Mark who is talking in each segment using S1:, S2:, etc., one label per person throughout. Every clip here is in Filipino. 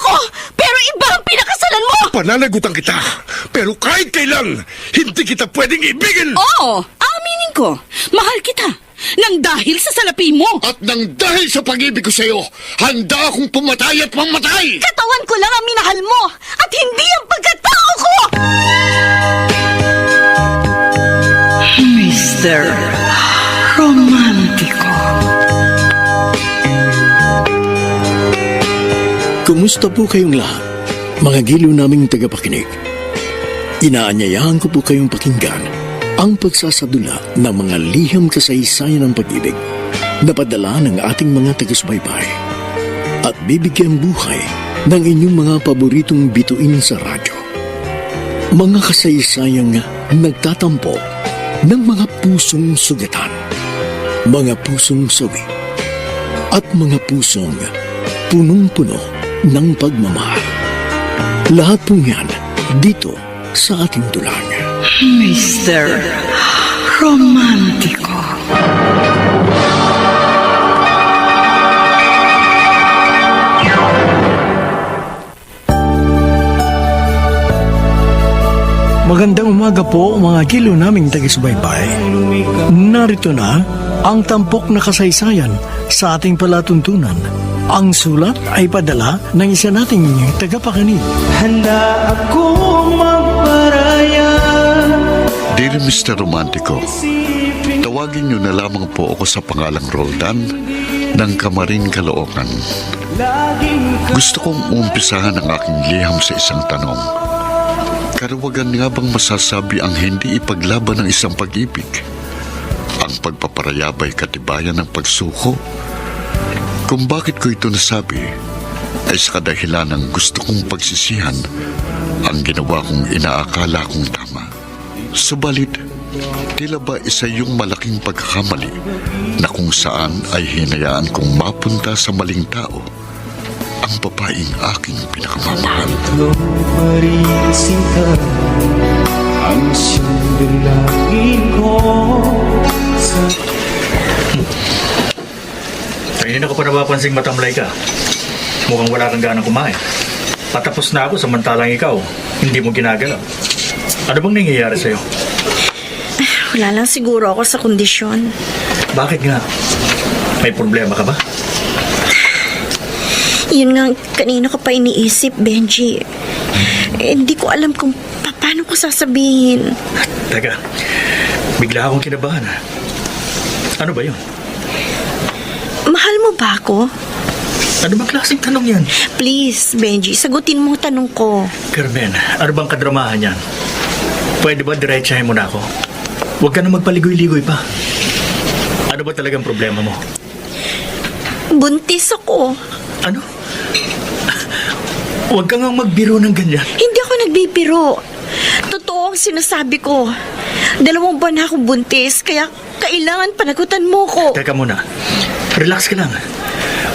S1: ako, pero iba ang pinakasalan mo!
S2: Pananagutan kita, pero kahit kailan, hindi kita pwedeng ibigin!
S1: Oo, aminin ko, mahal kita, nang dahil sa salapi mo!
S2: At nang dahil sa pag-ibig ko sa'yo, handa akong pumatay at mamatay!
S1: Katawan ko lang ang minahal mo, at hindi ang pagkatao ko!
S3: Mr. Romántico.
S4: Kumusta po kayong lahat, mga giliw naming tagapakinig? Inaanyayahan ko po kayong pakinggan ang pagsasadula ng mga liham kasaysayan ng pag-ibig na padala ng ating mga taga-subaybay at bibigyan buhay ng inyong mga paboritong bituin sa radyo. Mga kasaysayang nagtatampo ng mga pusong sugatan, mga pusong sawi, at mga pusong punong-puno ng pagmamahal. Lahat po yan dito sa ating dulang.
S3: Mr. Romántico.
S4: Magandang umaga po mga kilo naming taga-subaybay. Narito na ang tampok na kasaysayan sa ating palatuntunan. Ang sulat ay padala ng isa nating tagapakinig.
S5: Handa akong magparaya.
S6: Dear Mr. Romántico, tawagin niyo na lamang po ako sa pangalang Roldan ng Kamarin, Caloocan. Gusto kong umpisahan ang aking liham sa isang tanong. Karawagan nga bang masasabi ang hindi ipaglaban ng isang pag-ibig? Ang pagpaparayabay katibayan ng pagsuko? Kung bakit ko ito nasabi, ay sa kadahilan ng gusto kong pagsisihan ang ginawa kong inaakala kong tama. Subalit, tila ba isa yung malaking pagkakamali na kung saan ay hinayaan kong mapunta sa maling tao ang babaeng aking pinakamamahal.
S5: Marisinta ang sundulangin ko sa...
S7: Kanina ko pa napapansing matamlay ka. Mukhang wala kang ganang kumain. Patapos na ako samantalang ikaw, hindi mo ginagalaw. Ano bang nangyayari sa'yo?
S1: Wala lang siguro ako sa kondisyon.
S7: Bakit nga? May problema ka ba?
S1: Yun nga, kanina ko pa iniisip, Benji. Hindi ko alam kung paano ko sasabihin.
S7: Teka, bigla akong kinabahan. Ano ba yun?
S1: Mahal mo ba ako?
S7: Ano bang klaseng tanong yan?
S1: Please, Benji, sagutin mo ang tanong ko.
S7: Carmen, ano bang kadramahan yan? Pwede ba diretsahin mo na ako? Huwag ka na magpaligoy-ligoy pa. Ano ba talagang problema mo?
S1: Buntis ako.
S7: Ano? Huwag ka nga magbiro ng ganyan.
S1: Hindi ako nagbibiro. Totoo ang sinasabi ko. 2 buwan na akong buntis, kaya kailangan panagutan mo ko.
S7: Teka muna. Relax ka lang.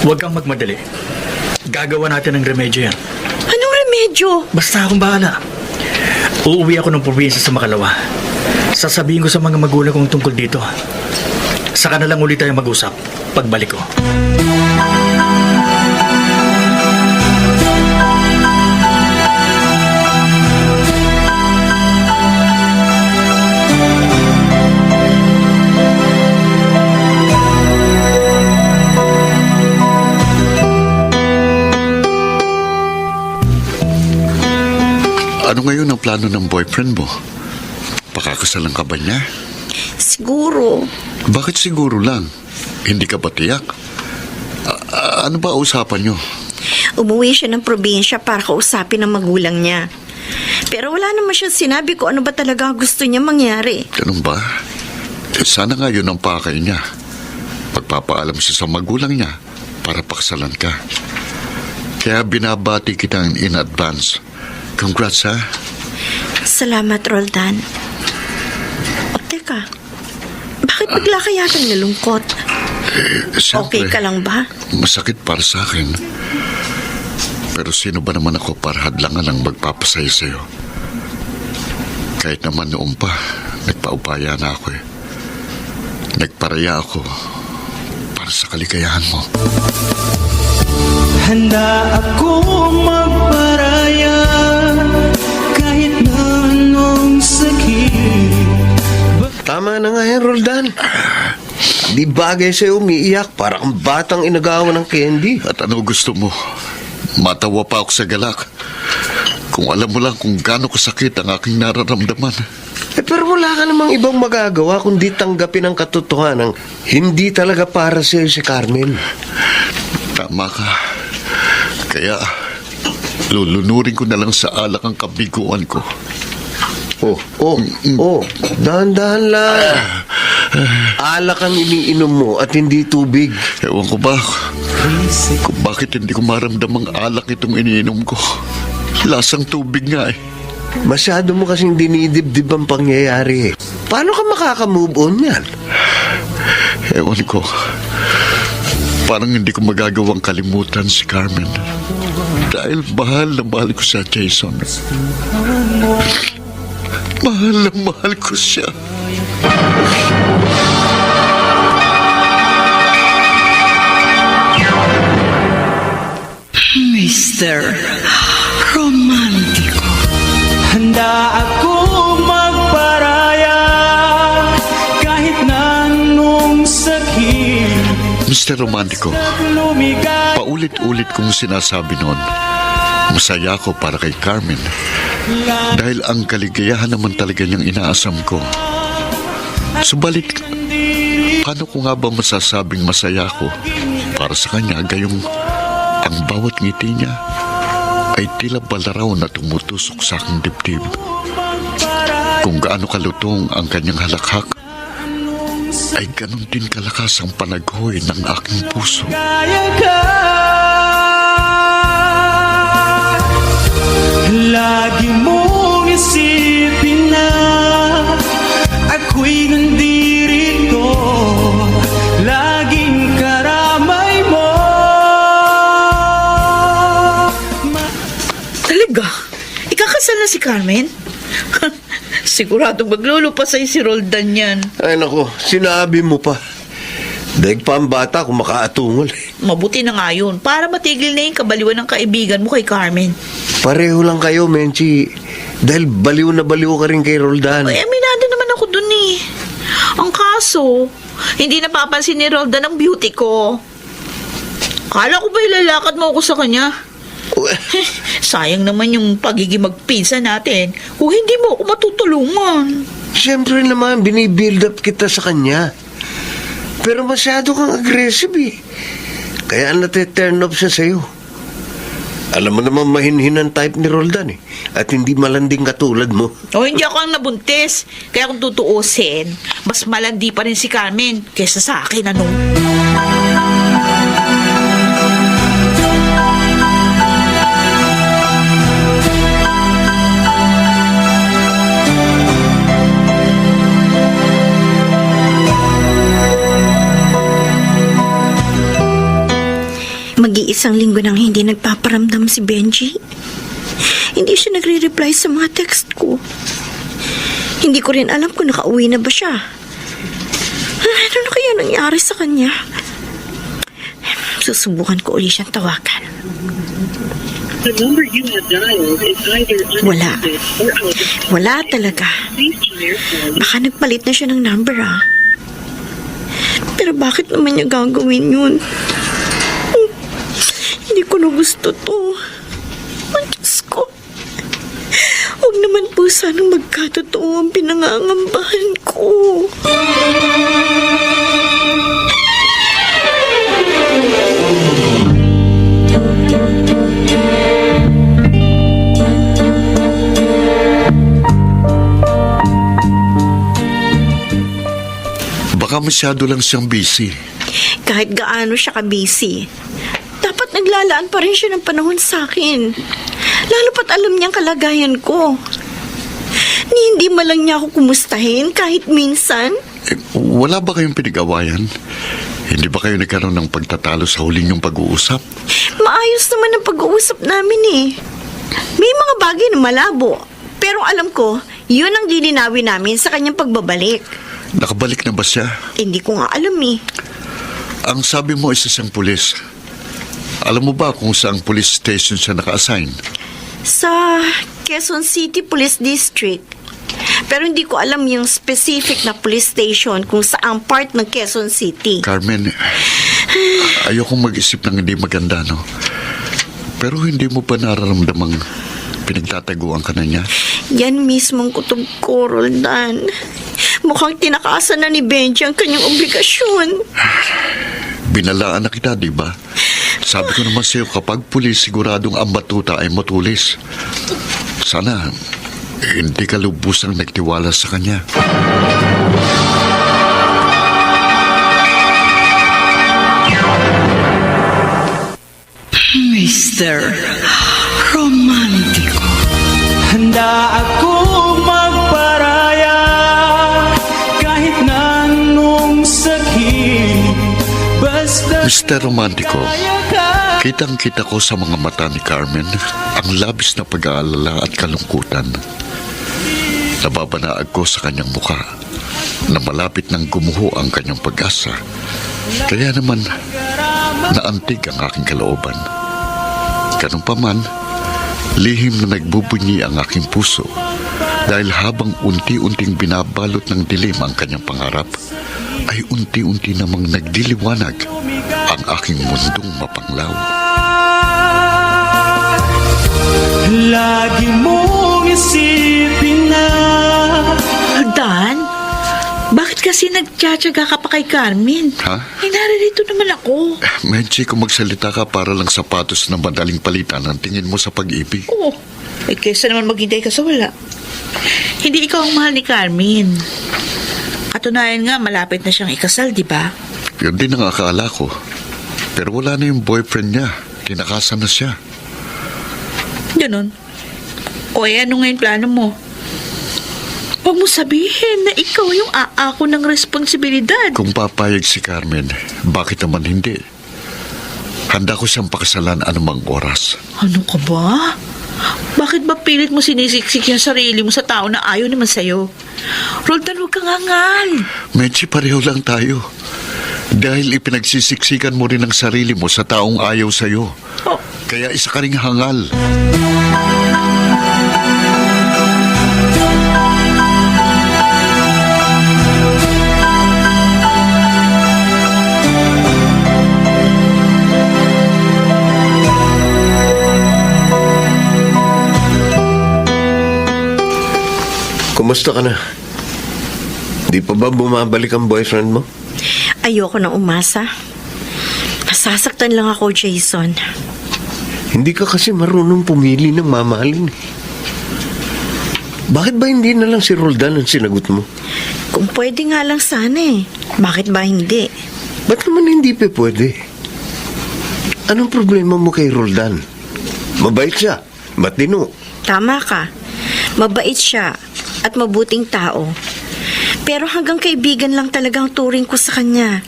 S7: Huwag kang magmadali. Gagawa natin ng remedyo yan.
S1: Anong remedyo?
S7: Basta akong bahala. Uuwi ako ng probinsya sa Makalawa. Sasabihin ko sa mga magulang kong tungkol dito. Saka na lang ulit tayo mag-usap pagbalik ko.
S6: Ano ngayon ang plano ng boyfriend mo? Pakakasalan ka ba niya?
S1: Siguro.
S6: Bakit siguro lang? Hindi ka ba tiyak? Ano ba usapan niyo?
S1: Umuwi siya ng probinsya para kausapin ang magulang niya. Pero wala naman siya sinabi ko ano ba talaga gusto niya mangyari.
S6: Ganun ba? Sana nga yun ang pakay niya. Pagpapaalam siya sa magulang niya para paksalan ka. Kaya binabati kita in advance. Congrats, ha?
S1: Salamat, Roldan. O, teka. Bakit bigla ka yatang nalungkot?
S6: Siyempre,
S1: Okay ka lang ba?
S6: masakit para sa akin. Pero sino ba naman ako para hadlangan ang magpapasaya sa'yo? Kahit naman noon pa, nagpaupaya na ako eh. Nagparaya ako para sa kaligayahan mo.
S5: Handa akong magparaya kahit na anong sakit.
S8: Tama na nga yan, Roldan. Di bagay sa'yo umiiyak para kang batang inagawan ng candy.
S6: At ano gusto mo? Matawa pa ako sa galak. Kung alam mo lang kung gaano kasakit ang aking nararamdaman.
S8: Pero wala ka namang ibang magagawa kundi tanggapin ang katotohanan. Hindi talaga para sa'yo si Carmen.
S6: Tama ka. Kaya, lulunurin ko na lang sa alak ang kabiguan ko.
S8: Dahan-dahan lang. Alak ang iniinom mo at hindi tubig.
S6: Ewan ko ba kung bakit hindi ko maramdamang alak itong iniinom ko. Lasang tubig nga eh.
S8: Masyado mo kasing dinidibdib ang pangyayari. Paano ka makaka-move on yan?
S6: Ewan ko. Parang hindi ko magagawang kalimutan si Carmen. Dahil mahal na mahal ko siya, Jason. Mahal na mahal ko siya.
S3: Mr. Romantico.
S5: Handa akong magparaya kahit na anong sakit.
S6: Mr. Romantico,
S5: Lumigat
S6: paulit-ulit kong sinasabi noon, masaya ako para kay Carmen. Dahil ang kaligayahan naman talaga niyang inaasam ko. Subalit, paano ko nga ba masasabing masaya ako para sa kanya gayong ang bawat ngiti niya ay tila balaraw na tumutusok sa aking dibdib. Kung gaano kalutong ang kanyang halakhak, ay ganon din kalakas ang panaghoy ng aking puso.
S5: kaya ka. Lagi mong isipin na ako'y nandirito, laging karamay mo.
S3: Talaga? Ikakasal na si Carmen? Siguradong maglolo pa sa'yo si Roldan yan.
S8: Ay nako, sinabi mo pa. Daig pa ang bata kung makaatungol.
S3: Mabuti na nga yun, para matigil na yung kabaliwan ng kaibigan mo kay Carmen.
S8: Pareho lang kayo, Menchi. Dahil baliw na baliw ka rin kay Roldan.
S3: Ay, aminado naman ako dun eh. Ang kaso, hindi napapansin ni Roldan ang beauty ko. Kala ko ba ilalakad mo ako sa kanya? Sayang naman yung pagiging magpinsa natin kung hindi mo ako matutulungan.
S8: Siyempre naman, binibuild up kita sa kanya. Pero masyado kang aggressive eh. Kaya nate-turn off siya sa'yo. Alam mo naman mahinhinan type ni Roldan eh. At hindi malanding katulad mo.
S3: O hindi ako ang nabuntis. Kaya kung tutuusin, mas malandi pa rin si Carmen kaysa sa akin, ano?
S1: Mag-iisang linggo nang hindi nagpaparamdam si Benji. Hindi siya nagre-reply sa mga text ko. Hindi ko rin alam kung nakauwi na ba siya. Ano na kaya nangyari sa kanya? Susubukan ko ulit siyang tawagan.
S9: The number you have dialed is either
S1: Wala.
S9: unattended or out of
S1: Wala talaga.
S9: Please try your phone.
S1: Baka nagpalit na siya ng number, ah. Pero bakit naman niya gagawin yun? Hindi ko na gusto to. Ang Diyos ko. Huwag naman po sanang magkatotoo ang pinangangambahan ko.
S6: Baka masyado lang siyang busy.
S1: Kahit gaano siya ka-busy, dapat naglalaan pa rin siya ng panahon sa akin. Lalo pat alam niyang kalagayan ko. Hindi man lang niya ako kumustahin kahit minsan.
S6: Wala ba kayong pinag-awayan? Hindi ba kayo nagkaroon ng pagtatalo sa huling yung pag-uusap?
S1: Maayos naman ang pag-uusap namin eh. May mga bagay na malabo. Pero alam ko, yun ang lilinawin namin sa kanyang pagbabalik.
S6: Nakabalik na ba siya?
S1: Hindi ko nga alam eh.
S6: Ang sabi mo isa siyang pulis. Alam mo ba kung saang police station siya naka-assign?
S1: Sa Quezon City Police District. Pero hindi ko alam yung specific na police station kung saang part ng Quezon City.
S6: Carmen, ayokong mag-isip ng hindi maganda, no? Pero hindi mo ba nararamdamang pinagtataguan ka na niya?
S1: Yan mismong kutob ko, Roldan. Mukhang tinakasan na ni Benji ang kanyang obligasyon.
S6: Binalaan na kita, di ba? Sabi ko naman sa'yo, kapag pulis, siguradong ang batuta ay matulis. Sana, hindi ka lubusang nagtiwala sa kanya.
S10: Mr. Romantico.
S5: Handa akong magparaya kahit na anong sakit. Basta
S6: Mr. Romantico,
S5: kaya ka.
S6: kitang-kita ko sa mga mata ni Carmen ang labis na pag-aalala at kalungkutan. Nababanaag ko sa kanyang mukha na malapit nang gumuho ang kanyang pag-asa. Kaya naman, naantig ang aking kalooban. Ganun pa man, lihim na nagbubunyi ang aking puso dahil habang unti-unting binabalot ng dilim ang kanyang pangarap, ay unti-unti namang nagdiliwanag ang aking mundong mapanglaw.
S5: Lagi mong isipin na
S3: Dan, bakit kasi nagtsatsaga ka pa kay Carmen?
S6: Ha?
S3: Eh, naririto naman ako.
S6: Menchi, kung magsalita ka para lang sapatos na madaling palitan ang tingin mo sa pag-ibig.
S3: Oo. Eh, kesa naman maghintay ka sa wala. Hindi ikaw ang mahal ni Carmen. Katunayan nga, malapit na siyang ikasal, di ba?
S6: Yun din ang akala ko. Pero wala na yung boyfriend niya. Tinakasan na siya.
S3: Ganun. O ano ngayon plano mo? Huwag mo sabihin na ikaw yung aako ng responsibilidad.
S6: Kung papayag si Carmen, bakit naman hindi? Handa ko siyang pakasalan anumang oras.
S3: Ano ka ba? Bakit ba pilit mo sinisiksik yung sarili mo sa tao na ayaw naman sa'yo? Roldan, huwag kang angal.
S6: Menchi, pareho lang tayo. Dahil ipinagsisiksikan mo rin ang sarili mo sa taong ayaw sa'yo.
S3: Oh.
S6: Kaya isa ka ring hangal.
S8: Kumusta ka na? Di pa ba bumabalik ang boyfriend mo?
S1: Ayoko nang umasa. Nasasaktan lang ako, Jason.
S8: Hindi ka kasi marunong pumili ng mamahalin. Bakit ba hindi na lang si Roldan ang sinagot mo?
S1: Kung pwede nga lang sana eh. Bakit ba hindi?
S8: Ba't naman hindi pa pwede? Anong problema mo kay Roldan? Mabait siya, matino.
S1: Tama ka. Mabait siya at mabuting tao. Pero hanggang kaibigan lang talaga ang turing ko sa kanya.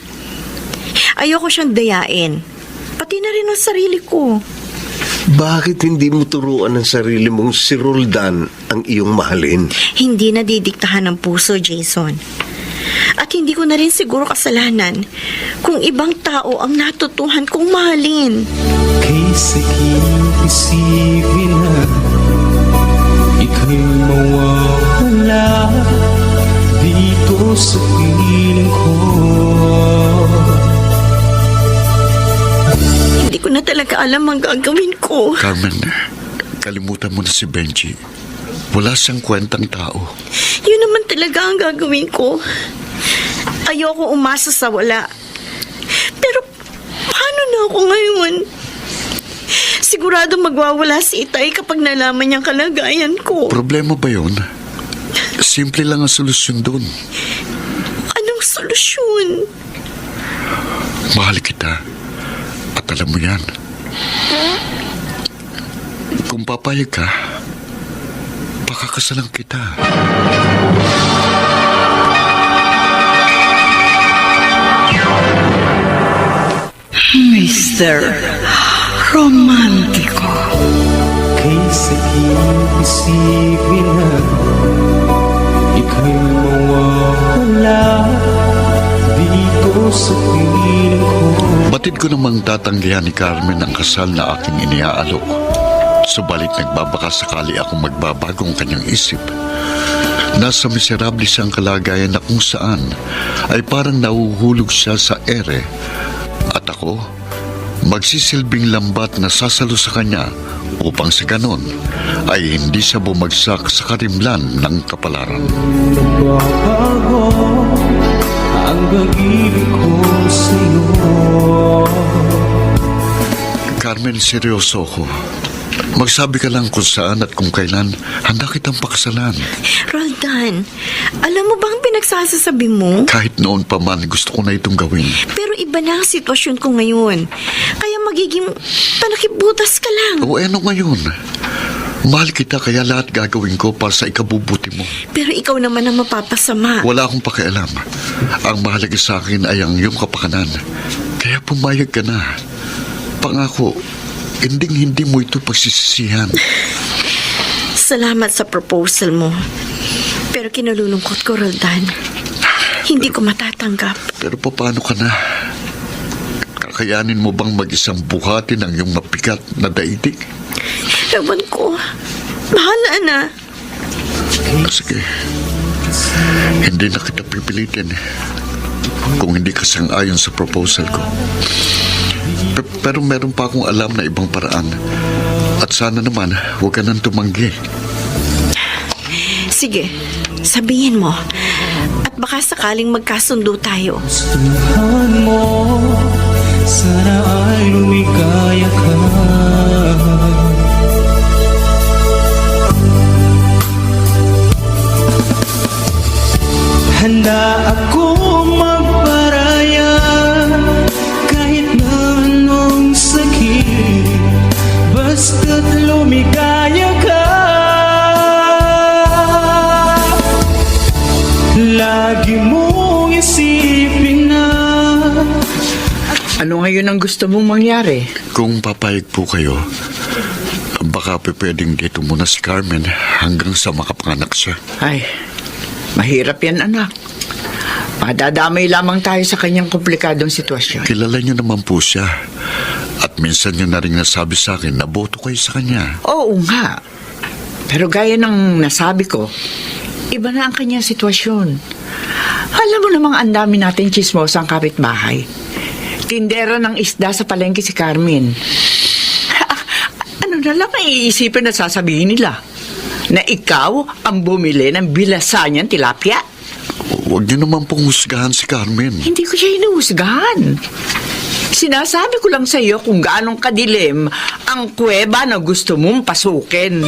S1: Ayoko siyang dayain. Pati na rin ang sarili ko.
S8: Bakit hindi mo turuan ng sarili mong si Roldan ang iyong mahalin?
S1: Hindi nadidiktahan ng puso, Jason. At hindi ko na rin siguro kasalanan kung ibang tao ang natutuhan kong mahalin.
S5: Kaysa isipin na ika'y mawawala dito sa piling ko.
S1: Hindi ko na talaga alam ang gagawin ko.
S6: Carmen, kalimutan mo na si Benji. Wala siyang kwentang tao.
S1: Yun naman talaga ang gagawin ko. Ayoko umasa sa wala. Pero paano na ako ngayon? Sigurado magwawala si Itay kapag nalaman niyang kalagayan ko.
S6: Problema ba yun? Simple lang ang solusyon doon.
S1: Anong solusyon?
S6: Mahal kita. At alam mo yan. Kung papayag ka, pakakasalan kita.
S10: Mr. Romantico.
S5: Kaysa isipin na ika'y mawawala dito sa piling ko.
S6: Ba't Batid ko namang tatanggihan ni Carmen ang kasal na aking iniaalok. Subalit nagbabaka sakali akong magbabago ang kanyang isip. Nasa miserable siyang kalagayan na kung saan ay parang nahuhulog siya sa ere. At ako, magsisilbing lambat na sasalo sa kanya upang sa ganon ay hindi siya bumagsak sa karimlan ng kapalaran.
S5: Nagbabago ang pag-ibig ko sa'yo.
S6: Carmen, seryoso ko. Magsabi ka lang kung saan at kung kailan handa kitang pakasalan.
S1: Roldan, alam mo bang pinagsasasabi mo?
S6: Kahit noon pa man, gusto ko na itong gawin.
S1: Pero iba na ang sitwasyon ko ngayon. Kaya magiging panakibutas ka lang.
S6: O ano ngayon? Mahal kita kaya lahat gagawin ko para sa ikabubuti mo.
S1: Pero ikaw naman ang mapapasama.
S6: Wala akong pakialam. Ang mahalaga sa akin ay ang iyong kapakanan. Kaya pumayag ka na. Pangako, hindi mo ito pagsisisihan.
S1: Salamat sa proposal mo. Pero kinalulungkot ko, Roldan. Hindi ko matatanggap.
S6: Pero paano ka na? Kakayanin mo bang mag-isang buhatin ang iyong mapikat na daigdig?
S1: Ewan ko. Bahala na.
S6: Sige. Hindi na kita pipilitin kung hindi ka sang-ayon sa proposal ko. Pero meron pa akong alam na ibang paraan. At sana naman, huwag ka nang tumanggi.
S1: Sige, sabihin mo. At baka sakaling magkasundo tayo.
S5: Gustuhan mo, sana ay lumikaya ka. Handa akong magparaya kahit na anong sakit, basta't lumikaya ka. Lagi mong isipin na.
S10: Ano ngayon ang gusto mong mangyari?
S6: Kung papayag po kayo, baka pwedeng dito muna si Carmen hanggang sa makapanganak siya.
S10: Ay, mahirap yan, anak. Madadamay lamang tayo sa kanyang komplikadong sitwasyon.
S6: Kilala niyo naman po siya. At minsan niyo na rin nasabi sa akin na boto kayo sa kanya.
S10: Oo nga. Pero gaya ng nasabi ko, iba na ang kanyang sitwasyon. Alam mo namang ang dami nating chismosa ang kapitbahay. Tindera ng isda sa palengke si Carmen. Ano na lang ang iisipin na sasabihin nila? Na ikaw ang bumili ng bilasa niyang tilapia?
S6: Huwag niyo naman pong husgahan si Carmen.
S10: Hindi ko siya hinuhusgahan. Sinasabi ko lang sa iyo kung gaanong kadilim ang kuweba na gusto mong pasukin.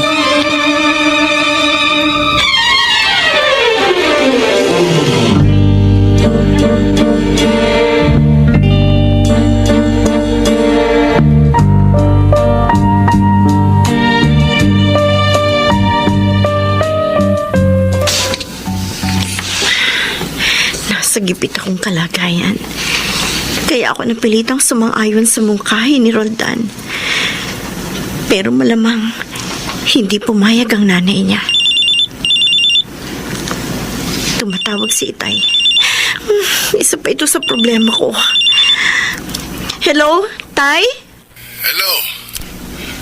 S1: Nasa gipit akong kalagayan. Kaya ako napilitang sumang-ayon sa mungkahi ni Roldan. Pero malamang hindi pumayag ang nanay niya. Tumatawag si Itay. Isa pa ito sa problema ko. Hello, Tay?
S2: Hello.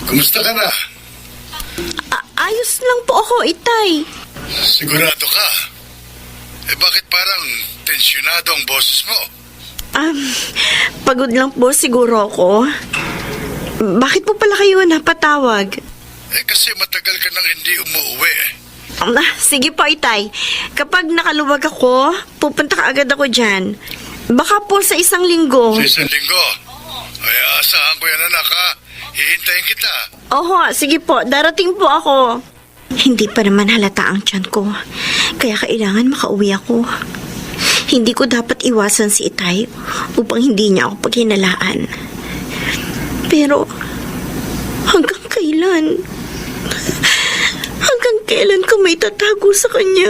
S2: Kumusta ka na?
S1: Ayos lang po ako, Itay.
S2: Sigurado ka? Bakit parang tensyonado ang boses mo?
S1: Pagod lang po siguro ako. Bakit po pala kayo napatawag?
S2: Kasi matagal ka nang hindi umuwi.
S1: Sige po, Itay. Kapag nakaluwag ako, pupunta ka agad ako dyan. Baka po sa isang linggo.
S2: Sa isang linggo? Ay, asahan ko yan, anak, ha? Hihintayin kita.
S1: Oho, sige po. Darating po ako. Hindi pa naman halata ang tiyan ko. Kaya kailangan makauwi ako. Hindi ko dapat iwasan si Itay upang hindi niya ako paghinalaan. Pero, hanggang kailan? Hanggang kailan ko may tatago sa kanya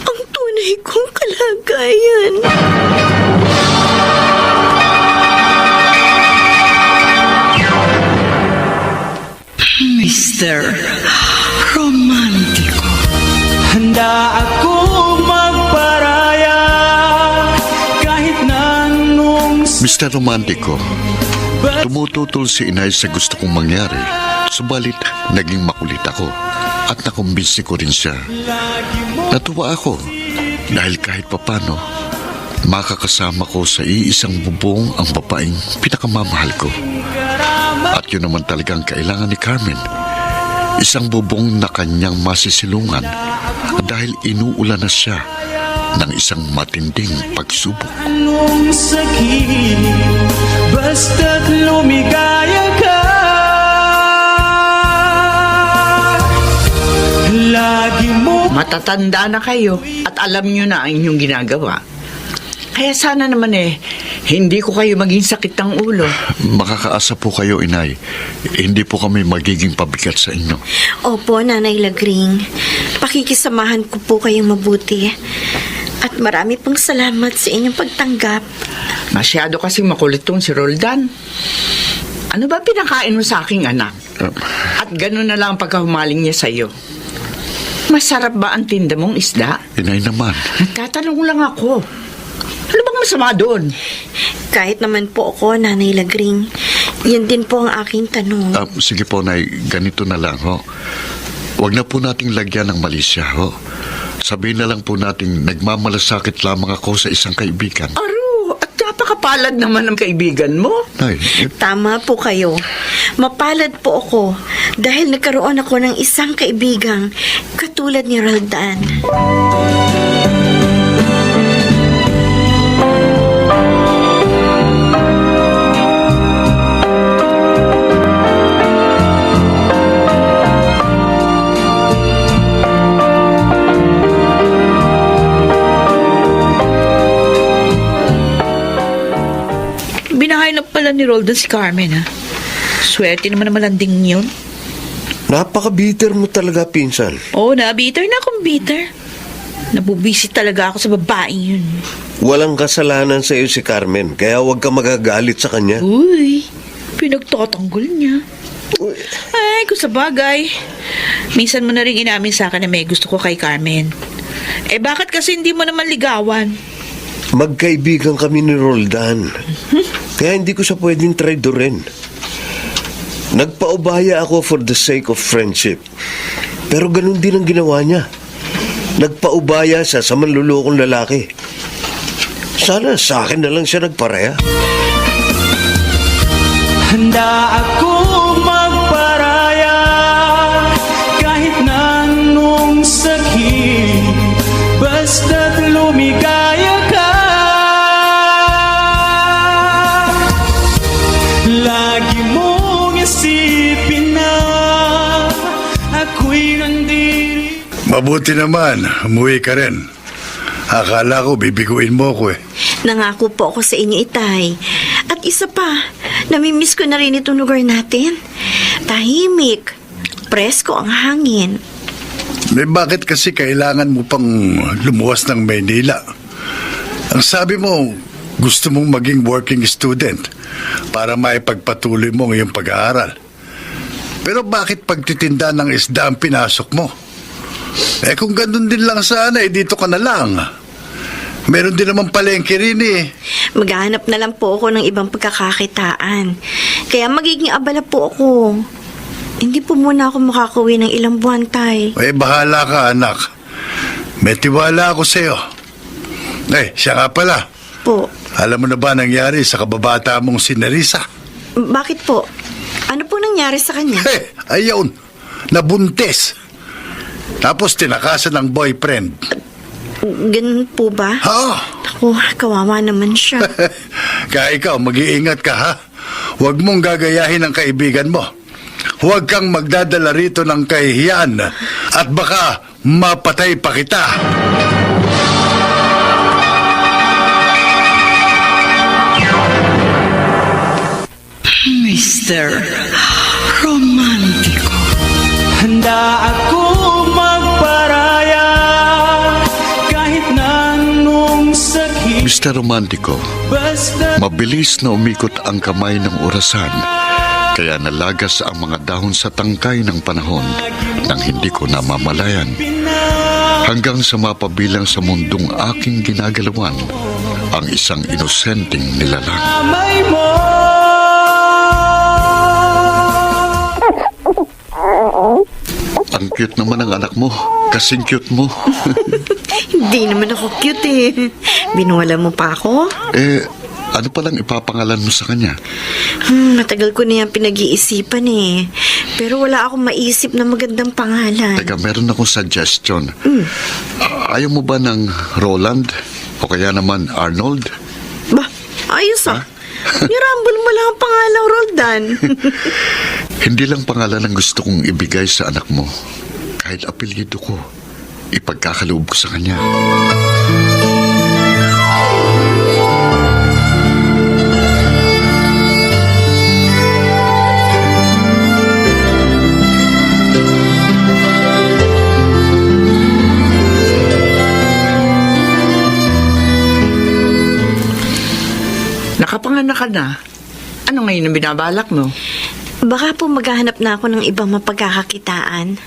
S1: ang tunay kong kalagayan?
S10: Mr. Romantico.
S5: Handa akong magparaya kahit na anong
S6: Mr. Romantico, tumututol si inay sa gusto kong mangyari. Subalit, naging makulit ako at nakumbinsi ko rin siya. Natuwa ako dahil kahit papano, makakasama ko sa iisang bubong ang babaeng pinakamamahal ko. At yun naman talagang kailangan ni Carmen. Isang bubong na kanyang masisilungan dahil inuulan na siya ng isang matinding pagsubok.
S5: Anong sakit, basta't lumigaya ka. Lagi mo
S10: Matatanda na kayo at alam nyo na ang inyong ginagawa. Kaya sana naman hindi ko kayo maging sakit ng ulo.
S6: Makakaasa po kayo, inay. Hindi po kami magiging pabigat sa inyo.
S1: Opo, Nanay Lagring. Pakikisamahan ko po kayong mabuti. At marami pong salamat sa inyong pagtanggap.
S10: Masyado kasing makulit tong si Roldan. Ano ba pinakain mo sa aking anak? At gano'n na lang ang pagkahumaling niya sa'yo. Masarap ba ang tinda mong isda?
S6: Inay naman.
S10: Nagtatanong lang ako. Ano bang masama doon?
S1: Kahit naman po ako, Nanay Lagring, yan din po ang aking tanong.
S6: Sige po, nay. Ganito na lang, ho. Huwag na po nating lagyan ng malisya, ho. Sabihin na lang po nating nagmamalasakit lamang ako sa isang kaibigan.
S10: Aro, at napakapalad naman ng kaibigan mo.
S6: Nay,
S1: Tama po kayo. Mapalad po ako dahil nagkaroon ako ng isang kaibigang katulad ni Roldan.
S3: Binahay na pala ni Roldan si Carmen, ha? Swerte naman ang malanding yun.
S8: Napaka-bitter mo talaga, pinsan.
S3: Oo na, bitter na akong bitter. Nabubisit talaga ako sa babaeng yun.
S8: Walang kasalanan sa iyo si Carmen, kaya huwag ka magagalit sa kanya.
S3: Uy, pinagtatanggol niya. Ay, kung sa bagay. Minsan mo na rin inamin sa akin na may gusto ko kay Carmen. Bakit kasi hindi mo naman ligawan?
S8: Magkaibigan kami ni Roldan. Kaya hindi ko siya pwedeng traidorin. Nagpaubaya ako for the sake of friendship. Pero ganun din ang ginawa niya. Nagpaubaya siya sa manlulokong lalaki. Sana sa akin na lang siya nagparaya.
S5: handa ako magparaya kahit na anong sakit, basta't lumigaya ka. Lagi mong isipin na ako'y nandiri.
S2: Mabuti naman, umuwi ka rin. Akala ko bibiguin mo ko eh.
S1: Nangako po ako sa inyo, Itay. At isa pa, namimiss ko na rin itong lugar natin. Tahimik, presko ang hangin.
S2: Bakit kasi kailangan mo pang lumuwas ng Maynila? Ang sabi mo, gusto mong maging working student para maipagpatuloy mo ang iyong pag-aaral. Pero bakit pagtitinda ng isda ang pinasok mo? Kung ganun din lang sana, dito ka na lang. Meron din naman palengke rin eh.
S1: Maghahanap na lang po ako ng ibang pagkakakitaan. Kaya magiging abala po ako. Hindi po muna ako makakauwi ng ilang buwan, Tay.
S2: Bahala ka, anak. May tiwala ako sa'yo. Siya nga pala.
S1: Po.
S2: Alam mo na ba nangyari sa kababata mong si Nerissa?
S1: Bakit po? Ano po nangyari sa kanya?
S2: Ayun, nabuntis. Tapos tinakasan ng boyfriend.
S1: Ganun po ba? Ako, kawawa naman siya.
S2: Kaya ikaw, mag-iingat ka ha. Huwag mong gagayahin ang kaibigan mo. Huwag kang magdadala rito ng kahihiyan at baka mapatay pa kita.
S10: Mr. Romantico.
S5: Handa ako magparaya kahit na anong sakit,
S6: Mr. Romantico,
S5: basta
S6: mabilis na umikot ang kamay ng orasan, kaya nalagas ang mga dahon sa tangkay ng panahon nang hindi ko namamalayan. Hanggang sa mapabilang sa mundong aking ginagalawan ang isang inosenteng nilalang.
S5: Amay mo.
S6: Ang cute naman ng anak mo. Kasing cute mo.
S1: Hindi naman ako cute eh. Binuwala mo pa ako?
S6: Ano palang ipapangalan mo sa kanya?
S1: Matagal ko na yan pinag-iisipan eh. Pero wala akong maisip na magandang pangalan.
S6: Teka, meron akong suggestion. Ayaw mo ba ng Roland? O kaya naman Arnold?
S1: Ba, ayos ah. Nirambol mo lang ang pangalang Roldan.
S6: Hindi lang pangalan ang gusto kong ibigay sa anak mo. Kahit apelyido ko, ipagkakaloob ko sa kanya.
S10: Nakapanganak ka na. Ano ngayon ang binabalak mo?
S1: Baka po maghahanap na ako ng ibang mapagkakakitaan.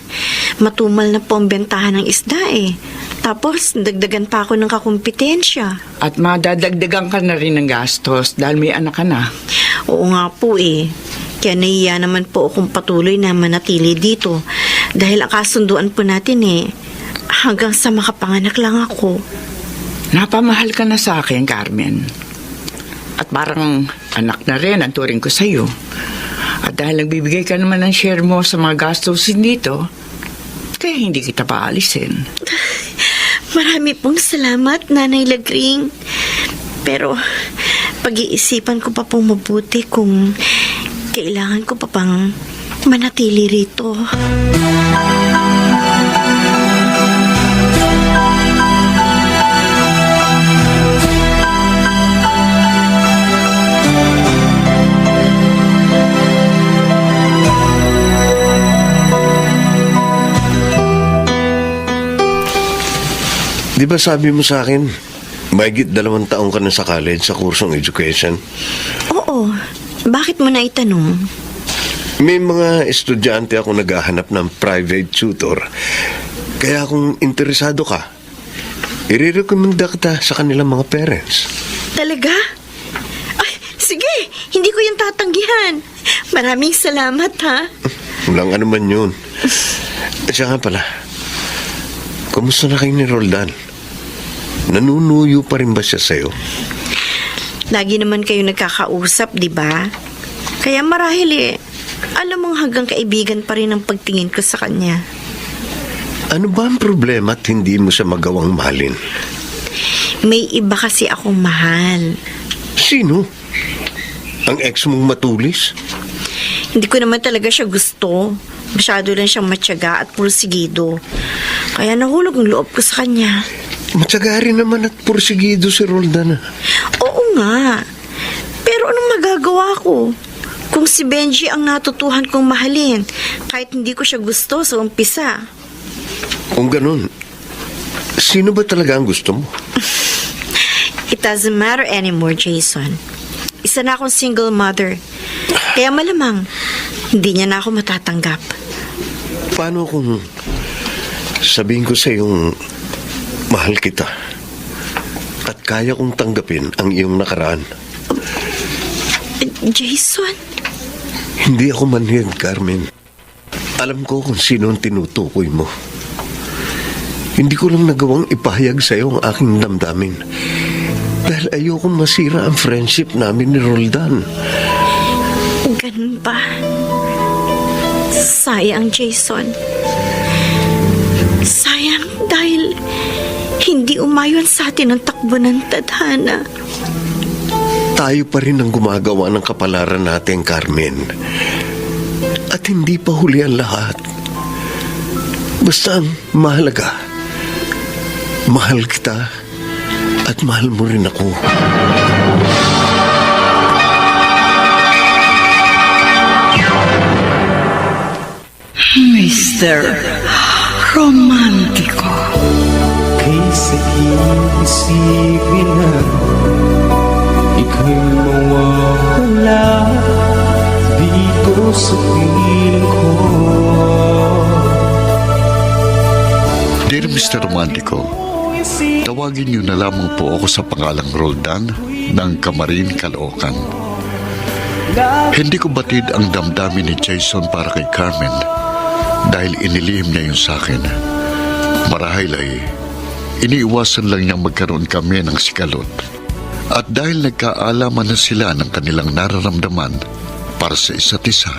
S1: Matumal na po ang bentahan ng isda eh. Tapos, dagdagan pa ako ng kakumpetensya.
S10: At madadagdagan ka na rin ng gastos dahil may anak ka na.
S1: Oo nga po eh. Kaya nahiya naman po akong patuloy na manatili dito. Dahil ang kasunduan po natin eh, hanggang sa makapanganak lang ako.
S10: Napamahal ka na sa akin, Carmen. At parang anak na rin ang turing ko sa'yo. At dahil nagbibigay ka naman ng share mo sa mga gastusin dito, kaya hindi kita paalisin.
S1: Marami pong salamat, Nanay Lagring. Pero, pag-iisipan ko pa pong mabuti kung kailangan ko pa pang manatili rito.
S8: Di ba sabi mo sa akin, mahigit 2 taong ka na sa college sa kursong education?
S1: Oo. Bakit mo na itanong?
S8: May mga estudyante ako naghahanap ng private tutor. Kaya kung interesado ka, irerekomenda kita sa kanilang mga parents.
S1: Talaga? Ay, sige. Hindi ko yung tatanggihan. Maraming salamat, ha?
S8: Walang anuman yun. Siya nga pala, kumusta na kayo ni Roldan? Nanunuyo pa rin ba siya sa'yo?
S1: Lagi naman kayo nagkakausap, di ba? Kaya marahil eh, alam mong hanggang kaibigan pa rin ang pagtingin ko sa kanya.
S8: Ano ba ang problema at hindi mo siya magawang mahalin?
S1: May iba kasi akong mahal.
S8: Sino? Ang ex mong matulis?
S1: Hindi ko naman talaga siya gusto. Masyado lang siyang matyaga at pursigido. Kaya nahulog ang loob ko sa kanya.
S8: Matyaga rin naman at pursigido si Roldan.
S1: Oo nga. Pero anong magagawa ko? Kung si Benji ang natutuhan kong mahalin, kahit hindi ko siya gusto sa umpisa.
S8: Kung ganun, sino ba talaga ang gusto mo?
S1: It doesn't matter anymore, Jason. Isa na akong single mother. Kaya malamang, hindi niya na ako matatanggap.
S8: Paano kung sabihin ko sa iyong mahal kita at kaya kong tanggapin ang iyong nakaraan?
S1: Jason?
S8: Hindi ako manhid, Carmen. Alam ko kung sino ang tinutukoy mo. Hindi ko lang nagawang ipahayag sa iyo ang aking damdamin. Dahil ayokong masira ang friendship namin ni Roldan.
S1: Ganun ba? Sayang, Jason. Sayang dahil hindi umayon sa atin ang takbo ng tadhana.
S8: Tayo pa rin ang gumagawa ng kapalaran natin, Carmen. At hindi pa huli ang lahat. Basta ang mahalaga, mahal kita at mahal mo rin ako.
S10: Mr. Romantiko.
S5: Kay sakit isipin na ika'y mawawala dito sa piling ko.
S6: Dear Mr. Romantico, tawagin niyo na lamang po ako sa pangalang Roldan ng Camarin, Caloocan. Hindi ko batid ang damdamin ni Jason para kay Carmen dahil inilihim niya yun sa akin. Marahil ay iniiwasan lang niyang magkaroon kami ng sigalot. At dahil nagkaalaman na sila ng kanilang nararamdaman para sa isa't isa,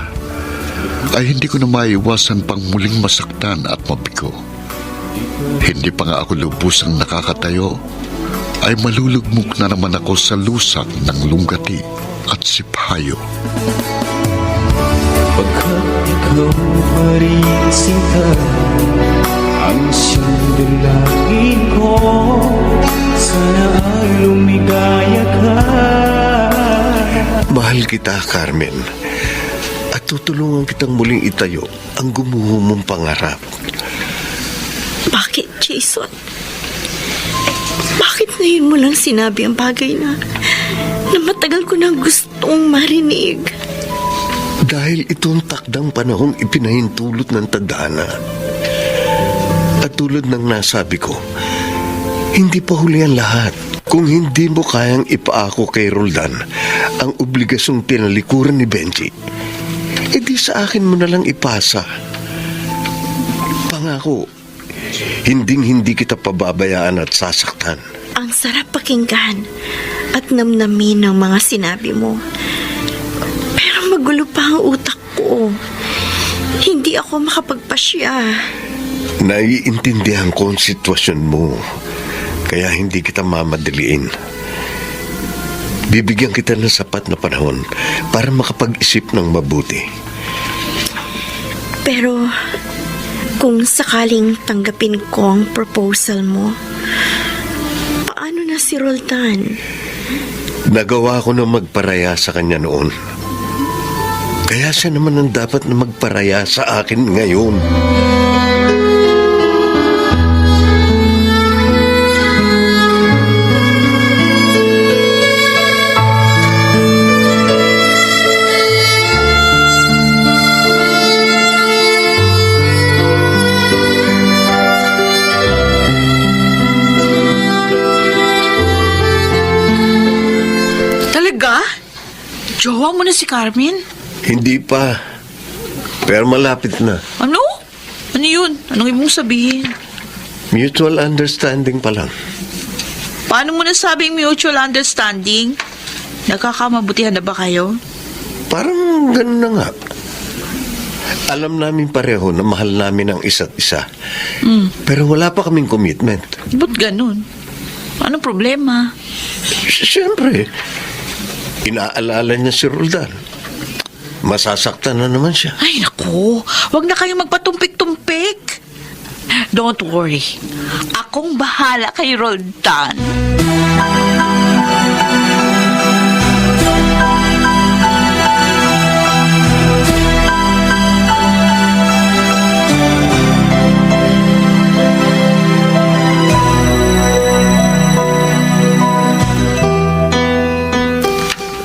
S6: ay hindi ko na maiwasan pang muling masaktan at mabigo. Hindi pa nga ako lubusang nakakatayo, ay malulugmok na naman ako sa lusak ng lunggati at sipayo.
S5: Pagkat ikaw pa rin sinta, ang siyang dalahin ko, sana ay lumigaya ka.
S8: Mahal kita, Carmen. At tutulungan kitang muling itayo ang gumuho mong pangarap.
S1: Bakit, Jason? Bakit ngayon mo lang sinabi ang bagay na matagal ko nang gustong marinig?
S8: Dahil itong takdang panahong ipinahintulot ng tadhana. At tulad ng nasabi ko, hindi pa huli ang lahat. Kung hindi mo kayang ipaako kay Roldan ang obligasyong tinalikuran ni Benji, edi sa akin mo na lang ipasa. Pangako, hindi kita pababayaan at sasaktan.
S1: Ang sarap pakinggan at namnamin ng mga sinabi mo. Pero magulo pa ang utak ko. Hindi ako makapagpasya.
S8: Naiintindihan ko ang sitwasyon mo, kaya hindi kita mamadaliin. Bibigyan kita ng sapat na panahon para makapag-isip ng mabuti.
S1: Pero kung sakaling tanggapin ko ang proposal mo, paano na si Roldan?
S8: Nagawa ko na magparaya sa kanya noon. Kaya siya naman ang dapat na magparaya sa akin ngayon.
S3: Talaga? Jowa mo na si Carmen?
S8: Hindi pa. Pero malapit na.
S3: Ano? Ano yun? Anong ibig sabihin?
S8: Mutual understanding pa lang.
S3: Paano mo nasabing mutual understanding? Nagkakamabutihan na ba kayo?
S8: Parang ganun na nga. Alam namin pareho na mahal namin ang isa't isa. Pero wala pa kaming commitment.
S3: Ba't ganun? Anong problema?
S8: Siyempre, inaalala niya si Roldan. Masasaktan na naman siya.
S3: Ay, naku. Huwag na kayong magpatumpik-tumpik. Don't worry. Akong bahala kay Roldan.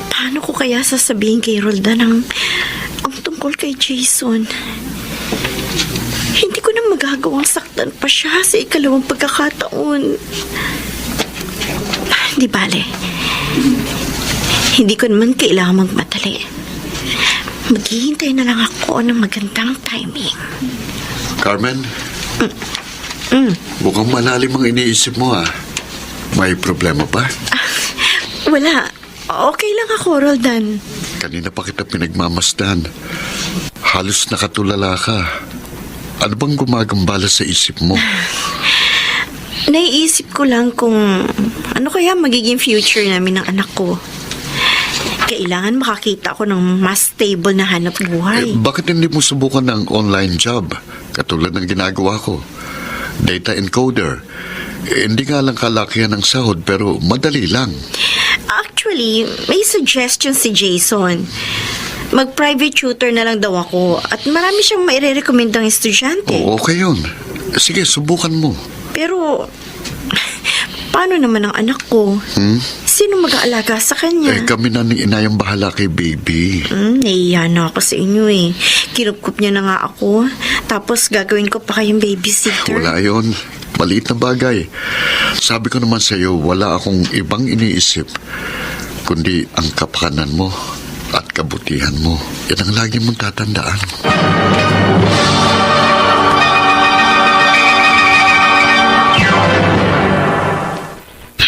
S1: Paano ko kaya sasabihin kay Roldan ang tungkol kay Jason? Hindi ko na magagawang saktan pa siya sa ikalawang pagkakataon. Di bale. Hindi ko naman kailangan magmadali. Maghihintay na lang ako ng magandang timing.
S6: Carmen? Mukhang malalim ang iniisip mo, ah. May problema ba?
S1: Wala. Okay lang ako, Roldan.
S6: Kanina pa kita pinagmamasdan. Halos nakatulala ka. Ano bang gumagambala sa isip mo?
S1: Naiisip ko lang kung ano kaya magiging future namin ng anak ko. Kailangan makakita ako ng mas stable na hanap buhay.
S6: Bakit hindi mo subukan ng online job? Katulad ng ginagawa ko. Data encoder. Hindi nga lang kalakihan ng sahod pero madali lang.
S1: Actually, may suggestion si Jason. Mag-private tutor na lang daw ako at marami siyang maire-recommendang estudyante.
S6: Okay yun. Sige, subukan mo.
S1: Pero, paano naman ang anak ko? Sino mag-aalaga sa kanya?
S6: Kami na ni inayang bahala kay baby.
S1: Nahiya na ako sa inyo eh. Kinukup niya na nga ako. Tapos gagawin ko pa kayong babysitter.
S6: Wala yun. Maliit na bagay. Sabi ko naman sa iyo, wala akong ibang iniisip kundi ang kapakanan mo at kabutihan mo. Yan ang lagi mong tatandaan.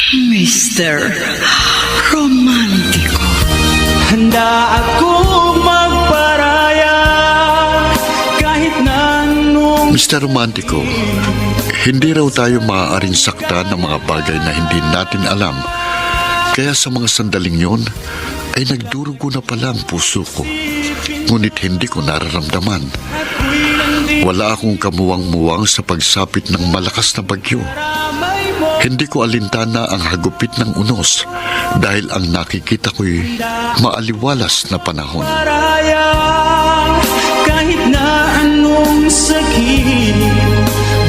S1: Mr. Romantico.
S5: Handa akong magparaya kahit na anong
S6: Mr. Romantico, hindi raw tayo maaaring sakta ng mga bagay na hindi natin alam. Kaya sa mga sandaling yon, ay nagdurugo na pala ang puso ko. Ngunit hindi ko nararamdaman. Wala akong kamuwang-muwang sa pagsapit ng malakas na bagyo. Hindi ko alintana ang hagupit ng unos dahil ang nakikita ko'y maaliwalas na panahon.
S5: paraya kahit na anong sakit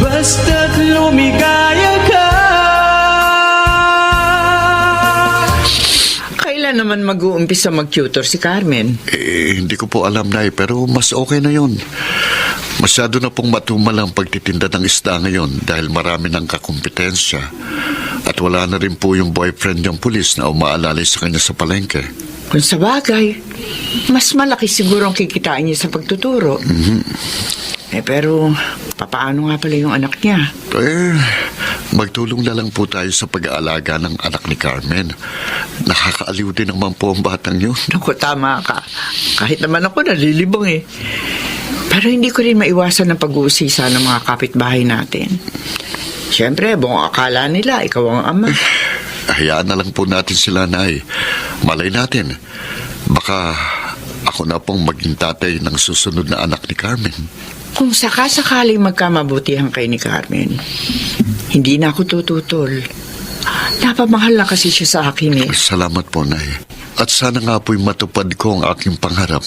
S5: basta't lumigaya ka.
S10: Kailan naman mag-uumpisa mag-tutor si Carmen?
S6: Hindi ko po alam, Nay, pero mas okay na yon. Masyado na pong matumal ang pagtitinda ng isda ngayon dahil marami ng kakumpetensya. At wala na rin po yung boyfriend niyang pulis na umaalalay sa kanya sa palengke.
S10: Kung sa bagay, mas malaki siguro ang kikitain niya sa pagtuturo. Pero, papaano nga pala yung anak niya?
S6: Magtulong na lang po tayo sa pag-aalaga ng anak ni Carmen. Nakakaaliw din naman po ang batang yun.
S10: Naku, tama ka. Kahit naman ako nalilibang eh. Pero hindi ko rin maiwasan ang pag-uusisa ng mga kapitbahay natin. Siyempre, buong akala nila, ikaw ang ama.
S6: Hayaan na lang po natin sila, Nay. Malay natin, baka ako na pong maging tatay ng susunod na anak ni Carmen.
S10: Kung sakasakaling magkamabutihan kay ni Carmen, hindi na ako tututol. Napamahal na kasi siya sa akin eh.
S6: Salamat po, Nay. At sana nga po'y matupad ko ang aking pangarap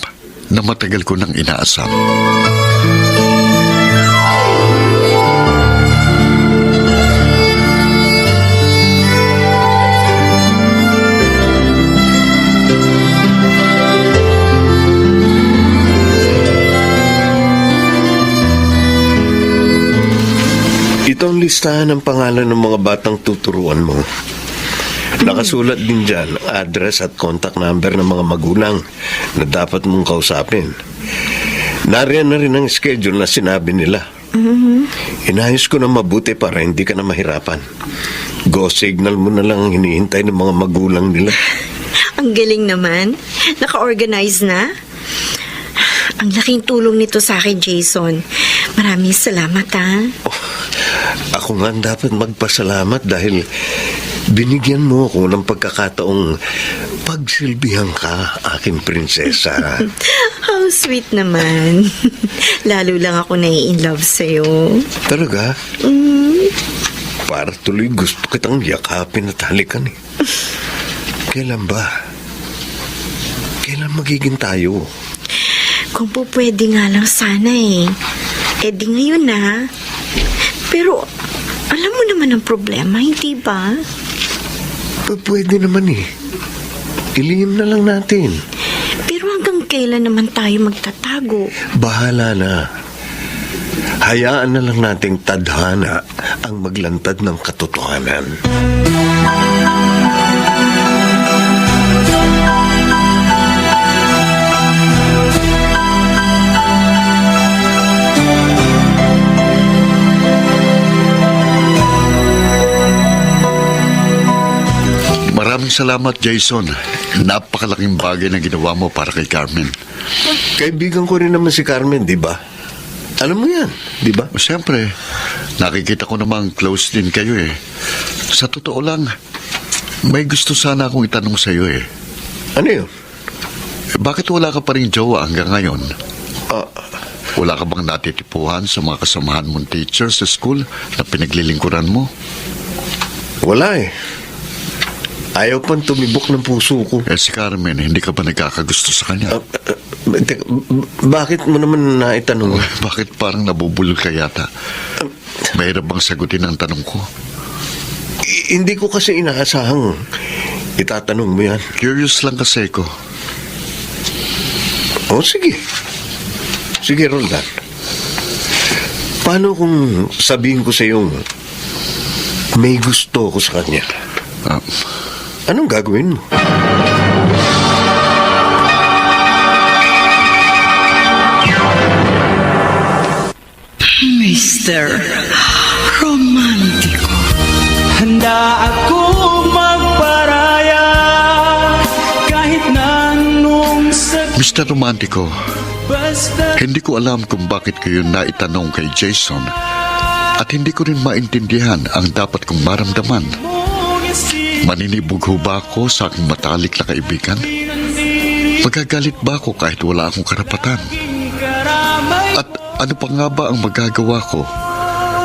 S6: na matagal ko nang inaasam.
S8: Ito ang listahan ng pangalan ng mga batang tuturuan mo. Nakasulat din dyan, address at contact number ng mga magulang na dapat mong kausapin. Nariyan na rin ang schedule na sinabi nila. Inayos ko na mabuti para hindi ka na mahirapan. Go signal mo na lang ang hinihintay ng mga magulang nila.
S1: Ang galing naman. Naka-organize na. Ang laking tulong nito sa akin, Jason. Maraming salamat, ha?
S8: Ako nga ang dapat magpasalamat dahil binigyan mo ako ng pagkakataong pagsilbihan ka, aking prinsesa.
S1: How sweet naman. Lalo lang ako nai-inlove sa'yo.
S8: Talaga? Para tuloy gusto kitang yakapin at halikan eh. Kailan ba? Kailan magiging tayo?
S1: Kung po pwede nga lang sana eh. Eh di ngayon na. Pero alam mo naman ang problema, hindi ba?
S8: Pwede naman eh. Ilihim na lang natin.
S1: Pero hanggang kailan naman tayo magtatago?
S8: Bahala na. Hayaan na lang nating tadhana ang maglantad ng katotohanan.
S6: Maraming salamat, Jason. Napakalaking bagay na ginawa mo para kay Carmen.
S8: Kaibigan ko rin naman si Carmen, di ba? Alam mo yan, di ba?
S6: Siyempre, nakikita ko namang close din kayo eh. Sa totoo lang, may gusto sana akong itanong sa iyo eh.
S8: Ano yun?
S6: Bakit wala ka pa rin jowa hanggang ngayon?
S8: Ah,
S6: Wala ka bang natitipuhan sa mga kasamahan mong teacher sa school na pinaglilingkuran mo?
S8: wala eh. Ayaw pang tumibok ng puso ko.
S6: Si Carmen, hindi ka ba nagkakagusto sa kanya?
S8: Teka, bakit mo naman naitanong?
S6: Bakit parang nabubulol ka yata? Mahirap bang sagutin ang tanong ko?
S8: Hindi ko kasi inaasahang itatanong mo yan.
S6: Curious lang kasi ko.
S8: Sige. Sige, Roldan. Paano kung sabihin ko sa iyong May gusto ko sa kanya.
S6: Ah,
S8: Anong gagawin mo?
S10: Mr. Romantico.
S5: Handa akong magparaya kahit na anong sakit.
S6: Mr. Romantico,
S5: Basta
S6: hindi ko alam kung bakit ko yun naitanong kay Jason at hindi ko rin maintindihan ang dapat kong maramdaman.
S5: mong isip
S6: Maninibog ho ba ako sa aking matalik na kaibigan? Magagalit ba ako kahit wala akong karapatan?
S5: karamay.
S6: At ano pa nga ba ang magagawa ko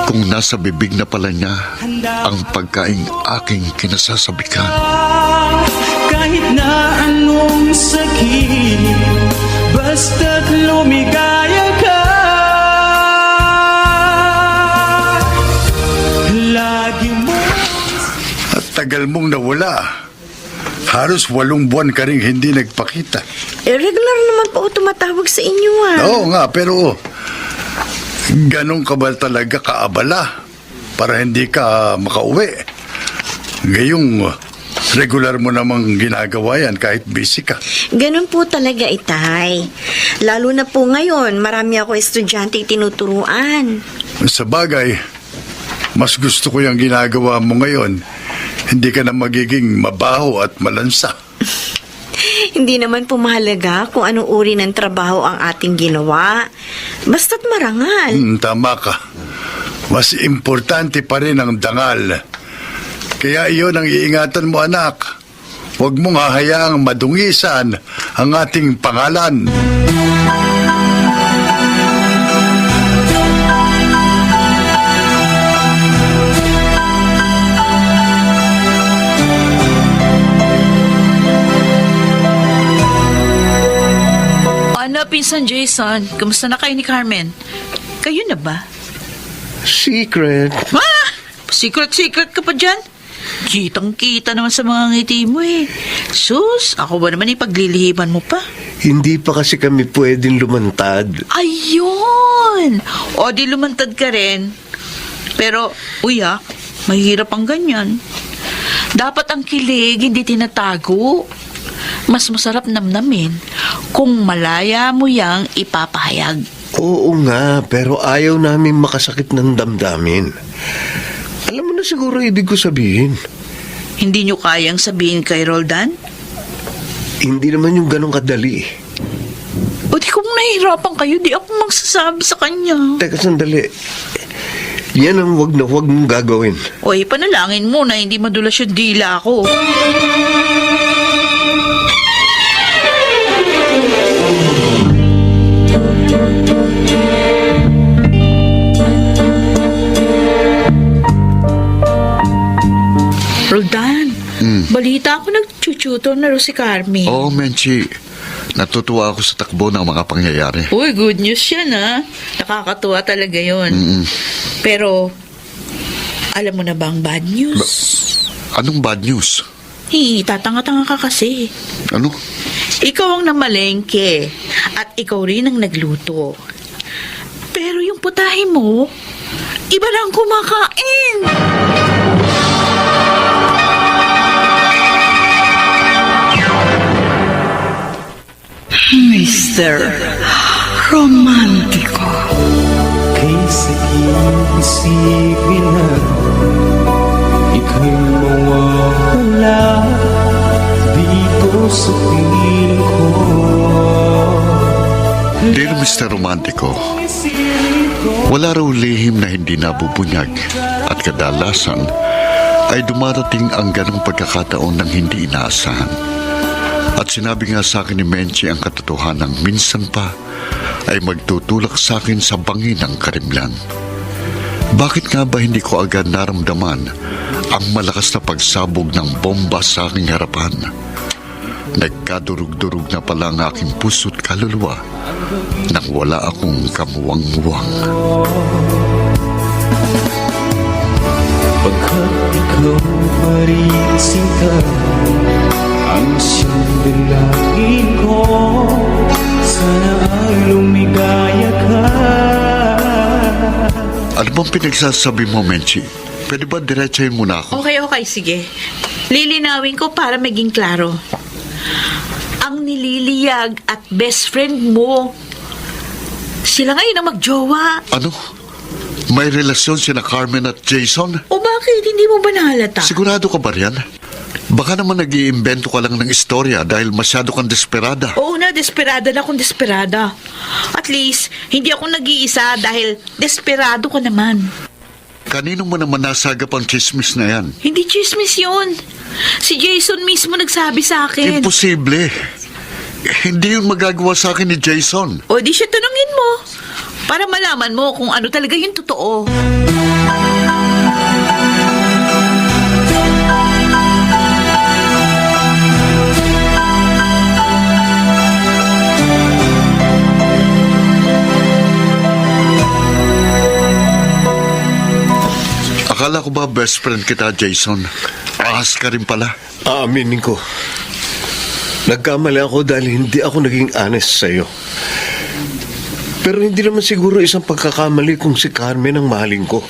S6: kung nasa bibig na pala niya ang pagkaing aking kinasasabikan?
S5: Kahit na anong sakit, basta't lumigaya ka. Lagi mo
S2: At tagal mong nawala. Halos 8 buwan ka rin hindi nagpakita.
S1: Regular naman po ako tumatawag sa inyo,
S2: Oo nga, pero ganun ka ba talaga kaabala para hindi ka makauwi? Ngayong regular mo namang ginagawa yan kahit busy ka.
S1: Ganun po talaga, Itay. Lalo na po ngayon, marami ako estudyante tinuturuan.
S2: Sa bagay, mas gusto ko yung ginagawa mo ngayon. Hindi ka na magiging mabaho at malansa.
S1: Hindi naman po mahalaga kung anong uri ng trabaho ang ating ginawa. Basta't marangal.
S2: Tama ka. Mas importante pa rin ang dangal. Kaya iyon ang iingatan mo, anak. Huwag mong hahayaang madungisan ang ating pangalan.
S3: Ano, Pinsan Jason? Kamusta na kayo ni Carmen? Kayo na ba?
S8: Secret.
S3: Ah! Secret ka pa dyan? Kitang-kita naman sa mga ngiti mo eh. Sus, ako ba naman ipaglilihiman mo pa?
S8: Hindi pa kasi kami pwedeng lumantad.
S3: Ayun! O di lumantad ka rin. Pero, mahirap ang ganyan. Dapat ang kilig, hindi tinatago. Mas masarap namnamin kung malaya mo yang ipapahayag.
S8: Oo nga, pero ayaw namin makasakit ng damdamin. Alam mo na siguro ibig ko sabihin.
S3: Hindi nyo kayang sabihin kay Roldan?
S8: Hindi naman yung ganong kadali.
S3: O di kung nahihirapan kayo, di ako magsasabi sa kanya.
S8: Teka, sandali. Yan ang wag mong gagawin.
S3: O panalangin mo na hindi madulas yung dila ko. Roldan, balita ako nag-tutor na rin si Carmen.
S6: Oo, Menchi. Natutuwa ako sa takbo ng mga pangyayari.
S3: Uy, good news yan ha. Nakakatuwa talaga yon. Pero, alam mo na ba ang bad news?
S6: Anong bad news?
S3: Tatanga-tanga ka kasi.
S6: Ano?
S3: Ikaw ang namalengke at ikaw rin ang nagluto. Pero yung putahe mo, iba lang kumakain.
S10: Mr. Romantico.
S5: kay sakit isipin na ika'y mawawala dito sa piling ko.
S6: Dear Mr. Romantico, wala raw lihim na hindi nabubunyag at kadalasan ay dumarating ang ganong pagkakataon ng hindi inaasahan. At sinabi nga sa akin ni Menchi ang katotohanan minsan pa ay magtutulak sa akin sa bangin ng karimlan. Bakit nga ba hindi ko agad naramdaman ang malakas na pagsabog ng bomba sa aking harapan? Nagkadurug-durug na pala ang aking puso't kaluluwa nang wala akong kamuwang-muwang.
S5: Pagkat ikaw pa rin sinta ang siyang dalangin ko, sana ay lumigaya ka.
S6: Ano bang pinagsasabi mo, Menchi? Pwede ba diretsahin mo na ako?
S3: Okay, sige. Lilinawin ko para maging klaro. Ang nililiyag at best friend mo, sila ngayon ang magjowa.
S6: Ano? May relasyon sina Carmen at Jason?
S3: O bakit? Hindi mo ba nahalata?
S6: Sigurado ka ba riyan? Baka naman nag-iimbento ka lang ng istorya dahil masyado kang desperada.
S3: Oo na, desperada na akong desperada. At least, hindi ako nag-iisa dahil desperado ka naman.
S6: Kanino mo naman nasagap ang chismis na yan?
S3: Hindi chismis yun. Si Jason mismo nagsabi sa akin.
S6: Imposible. Hindi yun magagawa sa akin ni Jason.
S3: O di siya tanungin mo. Para malaman mo kung ano talaga yung totoo.
S6: Akala ko ba best friend kita, Jason? Ahas ka rin pala.
S8: Aaminin ko. Nagkamali ako dahil hindi ako naging honest sa'yo. Pero hindi naman siguro isang pagkakamali kung si Carmen ang mahalin ko.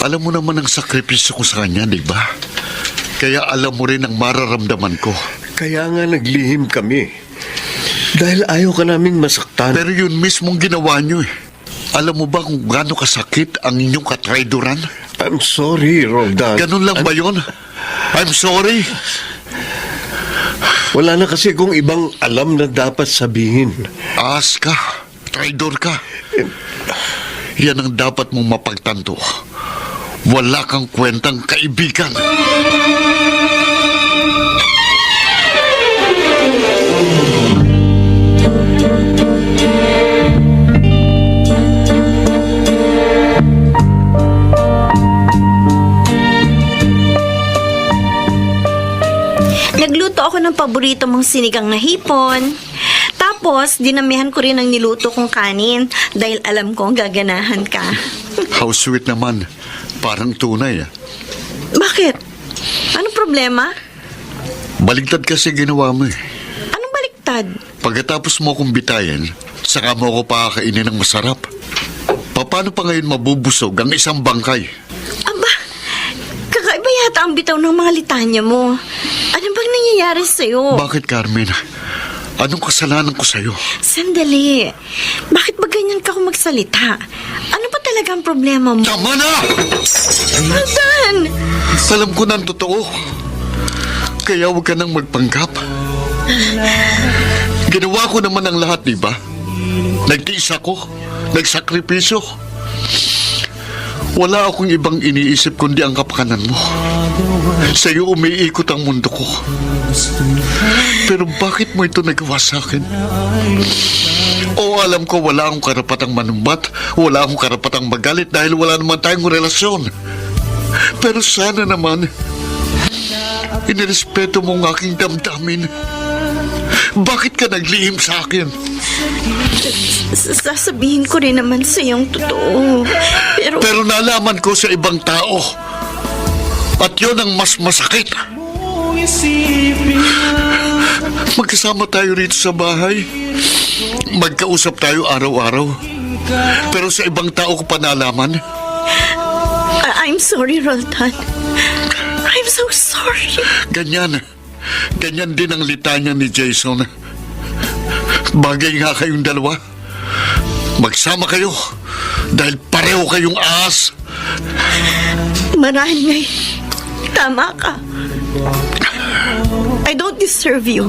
S6: Alam mo naman ang sakripisyo ko sa kanya, di ba? Kaya alam mo rin ang mararamdaman ko.
S8: Kaya nga naglihim kami. Dahil ayaw ka naming masaktan.
S6: Pero yun mismong ginawa niyo eh. Alam mo ba kung gaano kasakit ang inyong katraidoran?
S8: I'm sorry, Roldan.
S6: Ganun lang ba yun? I'm sorry.
S8: Wala na kasi kung ibang alam na dapat sabihin.
S6: Ahas ka. Traidor ka. Yan ang dapat mong mapagtanto. Wala kang kwentang kaibigan.
S1: Nagluto ako ng paborito mong sinigang na hipon. Tapos, dinamihan ko rin ang niluto kong kanin dahil alam kong gaganahan ka.
S6: How sweet naman. Parang tunay ah.
S1: Bakit? Anong problema?
S6: Baligtad kasi ginawa mo eh.
S1: Anong baliktad?
S6: Pagkatapos mo akong bitayin, saka mo ako pakakainin ng masarap. Paano pa ngayon mabubusog ang isang bangkay?
S1: Aba, kakaiba yata ang bitaw ng mga litanya mo. Ano bang nangyayari sa'yo?
S6: Bakit, Carmen? Anong kasalanan ko sa'yo?
S1: Sandali. Bakit ba ganyan ka kung magsalita? Ano ba talaga ang problema mo?
S6: Tama na!
S1: Roldan!
S6: Alam ko na ang totoo. Kaya huwag ka nang magpanggap. Ginawa ko naman ang lahat, di ba? Nagtiis ako. Nagsakripisyo. Wala akong ibang iniisip kundi ang kapakanan mo. Sa'yo umiikot ang mundo ko. Pero bakit mo ito nagawa sa akin? O alam ko wala akong karapatang manumbat, wala akong karapatang magalit dahil wala naman tayong relasyon. Pero sana naman, inirespeto mo ang aking damdamin. Bakit ka naglihim sa akin?
S1: Sasabihin ko rin naman sa iyong totoo.
S6: Pero nalaman ko sa ibang tao. At yun ang mas masakit. Magkasama tayo rito sa bahay. Magkausap tayo araw-araw. Pero sa ibang tao ko pa nalaman.
S1: I'm sorry, Roldan. I'm so sorry.
S6: Ganyan din ang litanya ni Jason. Bagay nga kayong dalawa. Magsama kayo dahil pareho kayong ahas.
S1: Marahil ngay, tama ka. I don't deserve you.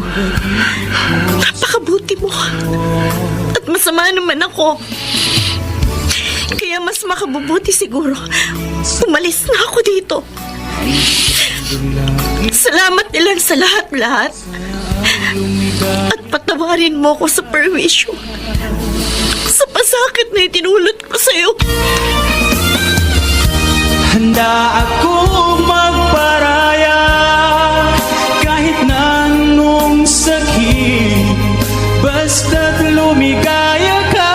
S1: Napakabuti mo. At masama naman ako. Kaya mas makabubuti siguro. Umalis na ako dito. Salamat nilang sa lahat-lahat. At patawarin mo ko sa perwisyo. Sa pasakit na itinulot ko sa'yo.
S5: Handa ako magparaya kahit na anong sakit, basta't lumigaya ka.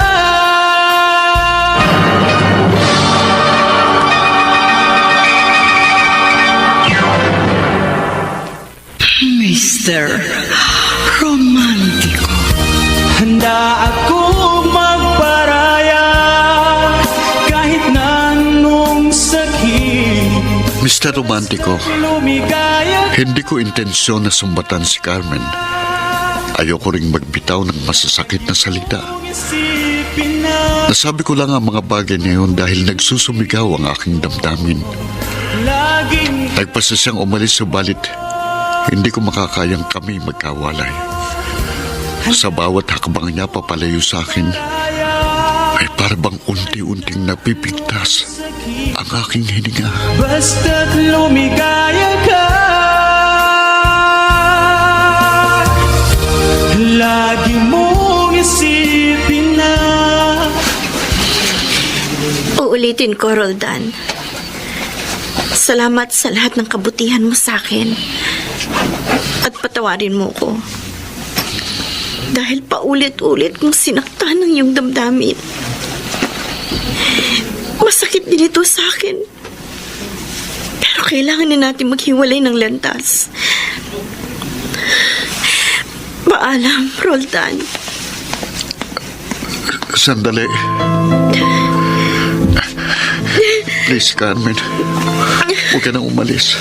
S10: Mr. Romantico.
S5: Handa ako magparaya kahit na anong sakit,
S6: Mr. Romantico,
S5: lumigaya
S6: hindi ko intensyon na sumbatan si Carmen. Ayoko ring magbitaw ng masasakit na salita.
S5: isipin na
S6: Nasabi ko lang ang mga bagay na yun dahil nagsusumigaw ang aking damdamin.
S5: laging
S6: Nagpasa siyang umalis subalit hindi ko makakayang kami magkawalay. Sa bawat hakbang niya papalayo sa akin, ay parang unti-unting napipigtas ang aking hininga.
S5: basta't lumigaya ka. Lagi mong isipin na
S1: Uulitin ko, Roldan. Salamat sa lahat ng kabutihan mo sa akin. At patawarin mo ko. Dahil paulit-ulit mong sinaktan ng iyong damdamin. Masakit din ito sa akin. Pero kailangan na natin maghiwalay ng landas. Paalam, Roldan.
S6: Sandali. Please, Carmen. Huwag ka nang umalis.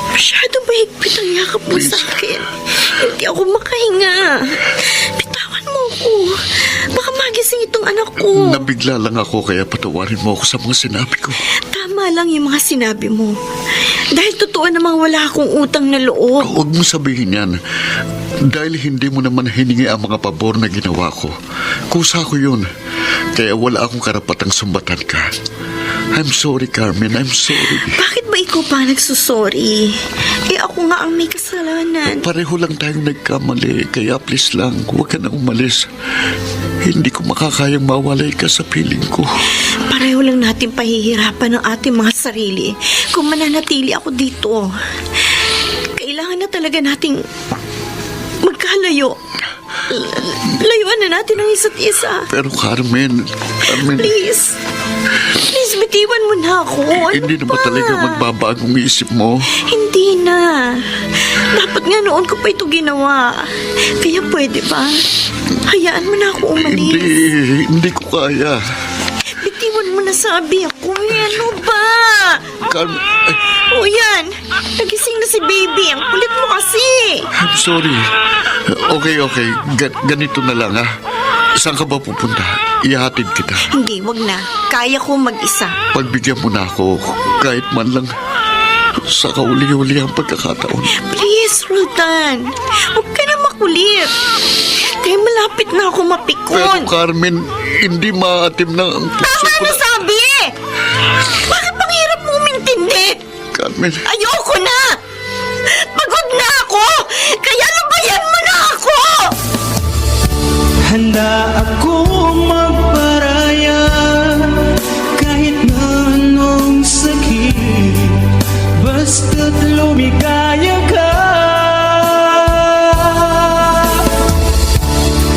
S1: Masyado mahigpit ang yakap mo sa akin. Hindi ako makahinga. Bitawan mo ako. Baka magising itong anak ko.
S6: Nabigla lang ako kaya patawarin mo ako sa mga sinabi ko.
S1: Tama lang yung mga sinabi mo. Dahil totoo namang wala akong utang na loob.
S6: Huwag mo sabihin yan. Dahil hindi mo naman hiningi ang mga pabor na ginawa ko. Kusa ko yun. Kaya wala akong karapatang sumbatan ka. I'm sorry, Carmen. I'm sorry.
S1: Bakit ba ikaw pa nagsusorry? Eh ako nga ang may kasalanan.
S6: Pareho lang tayong nagkamali. Kaya please lang, huwag ka na umalis. Hindi ko makakayang mawalay ka sa piling ko.
S1: Pareho lang natin pahihirapan ng ating mga sarili kung mananatili ako dito. Kailangan na talaga nating magkalayo. Layuan na natin ang isa't isa.
S6: Pero Carmen,
S1: Please. Please, bitiwan mo na ako. Ano
S6: hindi na ba
S1: ba?
S6: talaga magbabagong isip mo?
S1: Hindi na. Dapat nga noon ko pa ito ginawa. Kaya pwede ba? Hayaan mo na ako umalis.
S6: Hindi ko kaya.
S1: Bitiwan mo na sabi ako. Ano ba?
S6: Carmen,
S1: O yan. Nagising na si baby. Ang kulit mo kasi.
S6: I'm sorry. Okay. Ganito na lang, ha? Saan ka ba pupunta? Ihatid kita.
S1: Hindi, wag na. Kaya ko mag-isa.
S6: Pagbigyan mo na ako, kahit man lang sa kauli-uli ang pagkakataon.
S1: Please, Roldan. Huwag ka na makulit. Kaya malapit na ako
S6: Pero
S1: mapikon.
S6: Carmen, hindi maatim na ang puso
S1: Tama
S6: ko
S1: na sabi! Bakit bang hirap mo umintindi?
S6: Carmen,
S1: Ayoko na! Pagod na ako! Kaya lubayan mo na ako!
S5: handa akong magparaya kahit na anong sakit basta't lumigaya ka.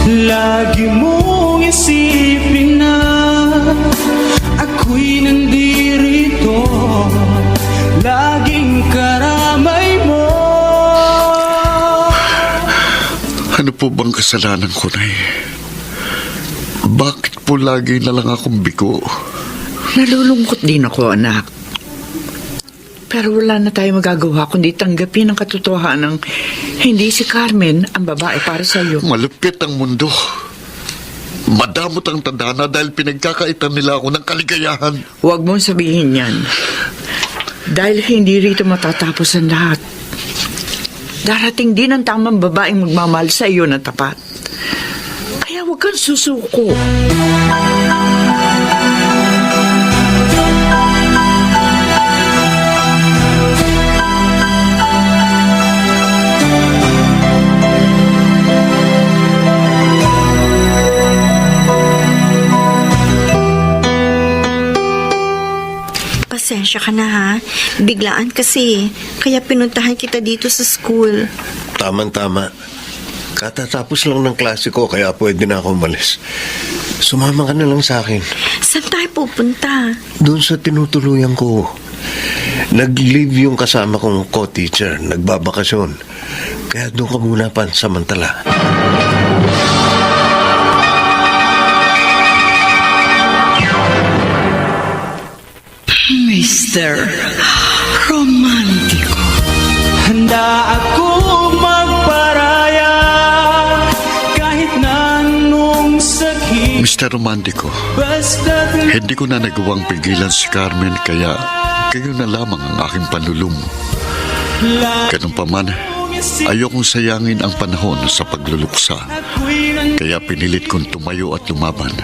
S5: Lagi mong isipin na ako'y nandirito, laging karamay mo.
S6: ano po bang kasalanan ko, Nay? Bakit po lagi na lang akong bigo?
S10: Nalulungkot din ako, anak. Pero wala na tayo magagawa kundi tanggapin ang katotohanan ng hindi si Carmen ang babae para sa iyo.
S6: Malupit ang mundo. Madamot ang tadhana dahil pinagkakaitan nila ako ng kaligayahan.
S10: Huwag mong sabihin yan. Dahil hindi rito matatapos ang lahat. Darating din ang tamang babaeng magmamahal sa iyo na tapat. Kaya huwag kang susuko.
S1: Pasensya ka na ha. Biglaan kasi. Kaya pinuntahan kita dito sa school.
S8: Tama. Katatapos lang ng klase ko, kaya pwede na ako umalis. Sumama ka na lang sa akin.
S1: Saan tayo pupunta?
S8: Doon sa tinutuluyan ko. Nag-leave yung kasama kong co-teacher. Nagbabakasyon. Kaya doon ka muna pansamantala.
S10: Mr. Romantico.
S5: Handa akong magparaya kahit na anong sakit.
S6: Mr. Romantico,
S5: Basta't
S6: hindi ko na nagawang pigilan si Carmen kaya kayo na lamang ang aking panlulong. Ganun pa man, ayokong sayangin ang panahon sa pagluluksa. Kaya pinilit kong tumayo at lumaban.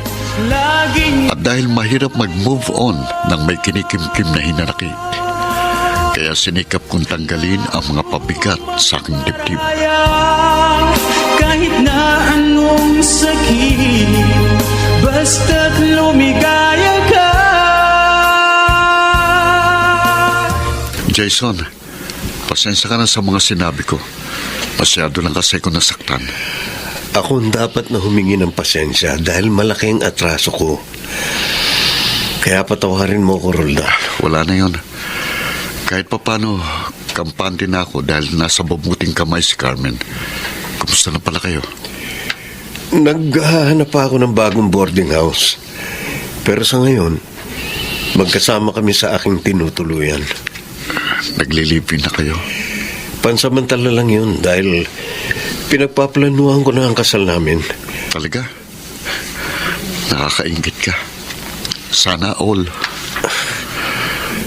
S6: At dahil mahirap mag-move on nang may kinikimkim na hinanakit, kaya sinikap kong tanggalin ang mga pabigat sa aking dibdib.
S5: kahit na anong sakit, basta't lumigaya ka.
S6: Jason, pasensya ka na sa mga sinabi ko. Masyado lang kasi ko nasaktan.
S8: Ako ang dapat na humingi ng pasensya dahil malaki ang atraso ko. Kaya patawarin mo ko, Roldan.
S6: Wala na yon. Kahit papano, kampante na ako dahil nasa mabuting kamay si Carmen. Kumusta na pala kayo?
S8: Naghahanap pa ako ng bagong boarding house. Pero sa ngayon, magkasama kami sa aking tinutuluyan.
S6: Naglilipin na kayo?
S8: Pansamantala lang yun dahil pinagpaplanuhan ko na ang kasal namin.
S6: Talaga? Nakakaingit ka. Sana all.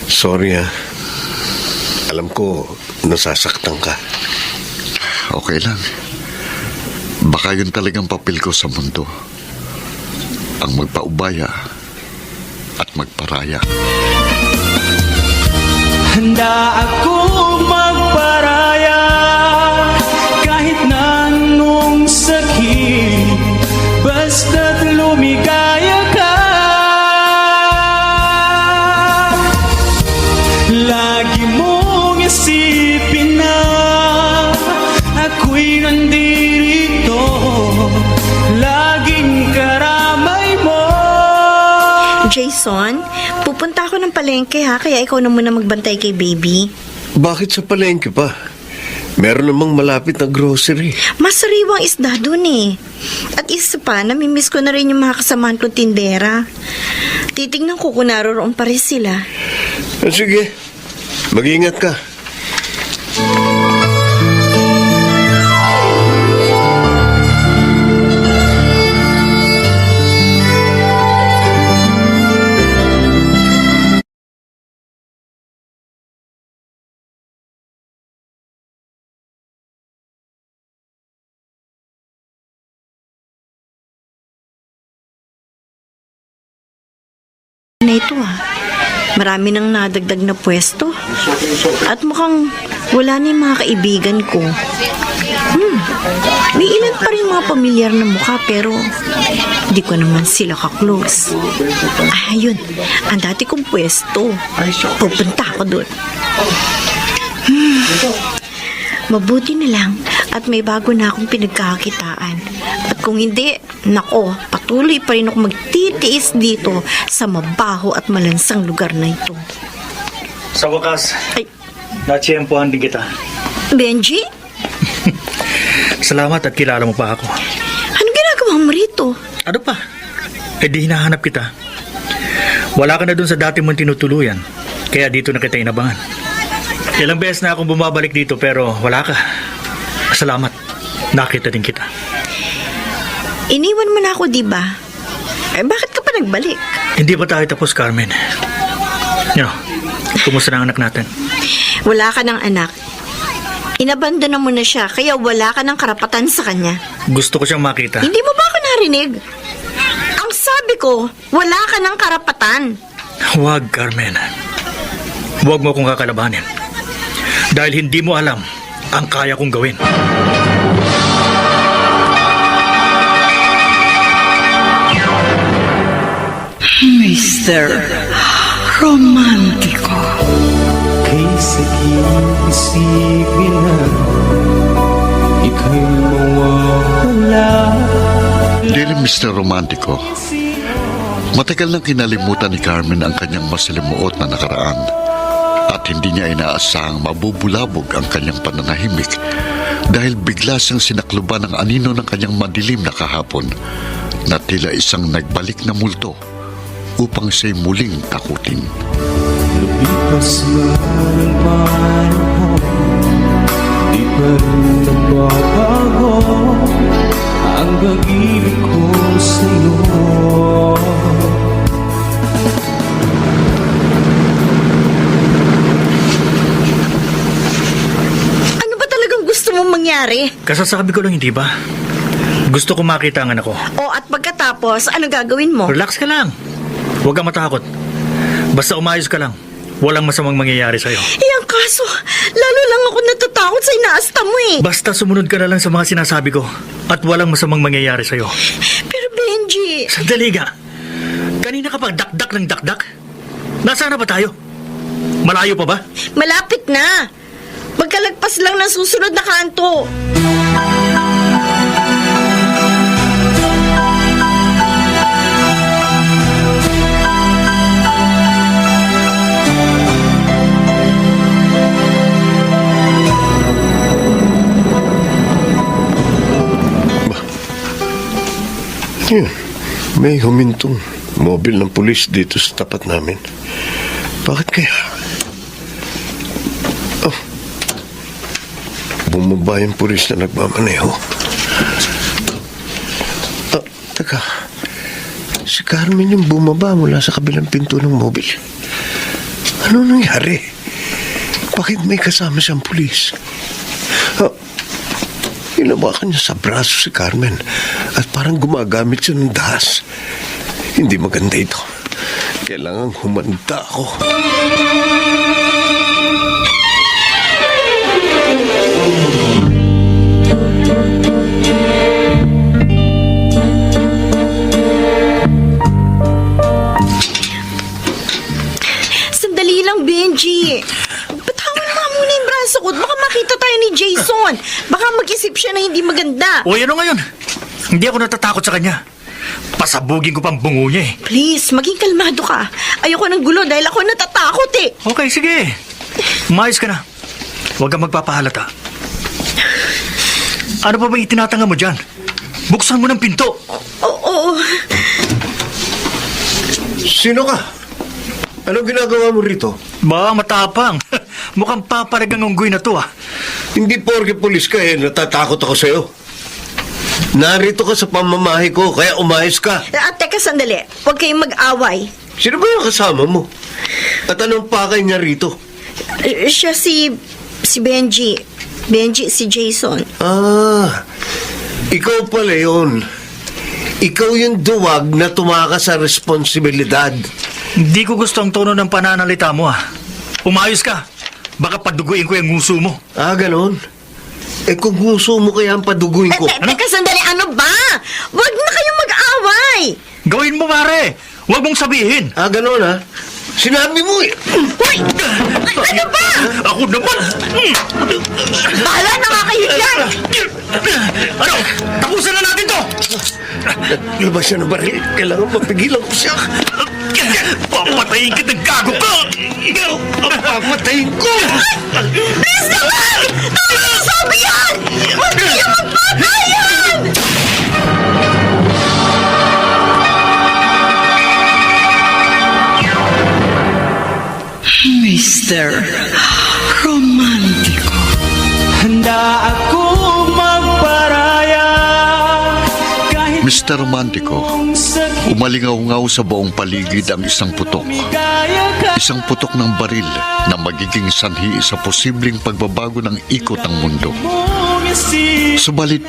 S8: Sorry ah. Alam ko, nasasaktan ka.
S6: Okay lang. Baka yun talagang papel ko sa mundo. Ang magpaubaya at magparaya.
S5: Handa akong magparaya kahit na anong sakit, basta't lumigaya ka. Lagi mong isipin na ako'y nandito, laging karamay mo.
S1: Jason, pupunta ako ng palengke ha, kaya ikaw na muna magbantay kay baby.
S8: Bakit sa palengke pa? Meron namang malapit na grocery.
S1: Mas sariwang isda dun eh. At isa pa, namimiss ko na rin yung mga kasamahan kong tindera. Titignan ko kung naroon pa rin sila.
S8: Sige, mag-ingat ka.
S1: Na ito marami nang nadagdag na pwesto. At mukhang wala na yung mga kaibigan ko. May ilan pa rin mga pamilyar na mukha pero di ko naman sila ka-close. Ayun, ang dati kong pwesto. Pupunta ako doon. Mabuti na lang at may bago na akong pinagkakakitaan. At kung hindi, nako, patuloy pa rin ako magtitiis dito sa mabaho at malansang lugar na ito.
S7: Sa wakas,
S1: Ay,
S7: natsyempohan din kita.
S1: Benji?
S7: Salamat at kilala mo pa ako.
S1: Anong ginagawa mo rito?
S7: Ano pa? Eh di hinahanap kita. Wala ka na dun sa dati mong tinutuluyan. Kaya dito na kita inabangan. Ilang beses na akong bumabalik dito pero wala ka. Salamat. Nakita din kita.
S1: Iniwan mo na ako, di ba? Eh, bakit ka pa nagbalik?
S7: Hindi pa tayo tapos, Carmen. Kumusta na ang anak natin?
S1: Wala ka ng anak. Inabandona mo na siya, kaya wala ka ng karapatan sa kanya.
S7: Gusto ko siyang makita.
S1: Hindi mo ba ako narinig? Ang sabi ko, wala ka ng karapatan.
S7: Huwag, Carmen. Huwag mo akong kakalabanin. Dahil hindi mo alam ang kaya kong gawin.
S10: Mr. Romantico.
S5: Kay sakit isipin na ika'y mawawala.
S6: Dear Mr. Romantico, matagal nang kinalimutan ni Carmen ang kanyang masalimuot na nakaraan at hindi niya inaasahang mabubulabog ang kanyang pananahimik dahil bigla siyang sinakluban ng anino ng kanyang madilim na kahapon na tila isang nagbalik na multo upang siya'y muling takutin.
S5: Lumipas man ang panahon, pa rin nagbabago ang pag-ibig ko sa'yo.
S1: Ano ba talagang gusto mong mangyari?
S7: Kasasabi ko lang, hindi ba? Gusto ko makita ang anak ko.
S1: O at pagkatapos, ano gagawin mo?
S7: Relax ka lang. Huwag kang matakot. Basta umayos ka lang. Walang masamang mangyayari sa'yo.
S1: Ang kaso, lalo lang ako natatakot sa inaasta mo eh.
S7: Basta sumunod ka na lang sa mga sinasabi ko. At walang masamang mangyayari sa'yo.
S1: Pero Benji,
S7: Sandali ka. Kanina ka pa dakdak ng dakdak. Nasaan na ba tayo? Malayo pa ba?
S1: malapit na. Magkalagpas lang ng susunod na kanto.
S8: Yun, may humintong mobil ng pulis dito sa tapat namin. Bakit kaya? Oh, bumaba yung pulis na nagmamaneho. Ah, teka. Si Carmen yung bumaba mula sa kabilang pinto ng mobil. Ano nangyari? Bakit may kasama siyang pulis? Ah, hinawakan niya sa braso si Carmen at parang gumagamit siya ng dahas. Hindi maganda ito. Kailangan humanda ako.
S1: Sandali lang, Benji. Batawan mo muna yung braso ko. Baka makita tayo ni Jason. Baka mag-isip siya na hindi maganda.
S7: O ano ngayon? Hindi ako natatakot sa kanya. Pasabugin ko pang bungo niya eh.
S1: Please, maging kalmado ka. Ayoko ng gulo dahil ako natatakot eh.
S7: Okay, sige. Umayos ka na. Huwag kang magpapahalata. Ano pa bang itinatanga mo dyan? Buksan mo ng pinto.
S1: Oo.
S8: Sino ka? Anong ginagawa mo rito?
S7: Ba, matapang. Mukhang paparagang unggoy na to ah.
S8: Hindi porke pulis ka eh, natatakot ako sa'yo. Narito ka sa pamamahay ko, kaya umayos ka.
S1: Teka sandali. Huwag kayong mag-away.
S8: Sino ba yung kasama mo? At anong pakay niya rito?
S1: Siya si Benji. Benji, si Jason.
S8: Ah, ikaw pala yun. Ikaw yung duwag na tumakas sa responsibilidad.
S7: Hindi ko gusto ang tono ng pananalita mo ah. Umayos ka. Baka paduguin ko yung nguso mo.
S8: Ah, ganon. Eh kung gusto mo kaya ang paduguin ko.
S1: Teka sandali, ano ba? Huwag na kayong mag-away.
S7: Gawin mo pare. Huwag mong sabihin.
S8: Ah, ganon ha? Sinabi mo eh.
S1: Hoy! Ano ba?
S7: Ako naman.
S1: Bahala na nga kayo dyan.
S7: Ano? Tapusan na natin to.
S8: Labas siya ng baril. Kailangan mapigilan ko siya.
S7: Papatayin kita ng gago ka.
S8: Papatayin ko!
S1: Please naman! Ano yung sabi yan? Huwag kayo magpatayan!
S10: Mr. Romantico.
S5: Handa akong magparaya kahit
S6: Mr. Romantico,
S5: sakit
S6: umalingaw-ngaw sa buong paligid ang isang putok.
S5: kaya ka.
S6: Isang putok ng baril na magiging sanhi sa posibleng pagbabago ng ikot ng mundo. Subalit,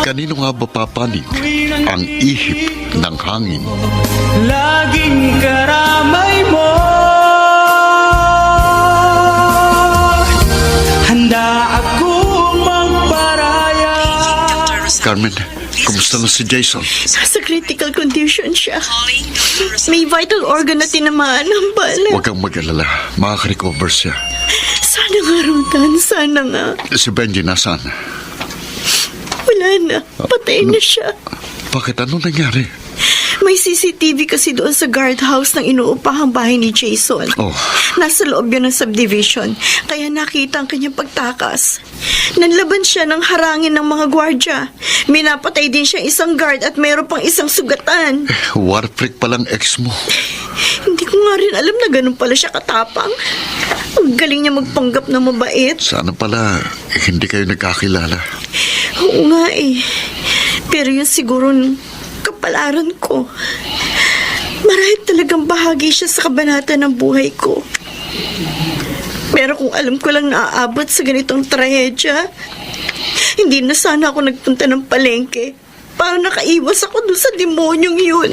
S6: kanino nga ba papanig ang ihip ng hangin?
S5: Laging karamay mo. Handa akong magparaya.
S6: Carmen, kumusta na si Jason?
S1: Nasa critical condition siya. May vital organ na tinamaan ng bala.
S6: Huwag kang mag-alala. Makaka-recover siya.
S1: Sana nga, Rodan. Sana nga.
S6: Si Benji nasaan?
S1: Wala na. Patay na siya.
S6: Bakit? Ano nangyari?
S1: May CCTV kasi doon sa guardhouse ng inuupahang bahay ni Jason.
S6: Oh.
S1: Nasa loob yun ng subdivision. Kaya nakita ang kanyang pagtakas. Nanlaban siya ng harangin ng mga gwardya. Minapatay din siya isang guard at mayroon pang isang sugatan.
S6: War freak palang ex mo.
S1: Hindi ko nga rin alam na ganun pala siya katapang. Ang galing niya magpanggap na mabait.
S6: Sana pala hindi kayo nagkakilala.
S1: Oo nga eh. Pero yun siguro kapalaran ko. Marahil talagang bahagi siya sa kabanata ng buhay ko. Pero kung alam ko lang naaabot sa ganitong trahedya, hindi na sana ako nagpunta ng palengke para nakaiwas ako doon sa demonyong yun.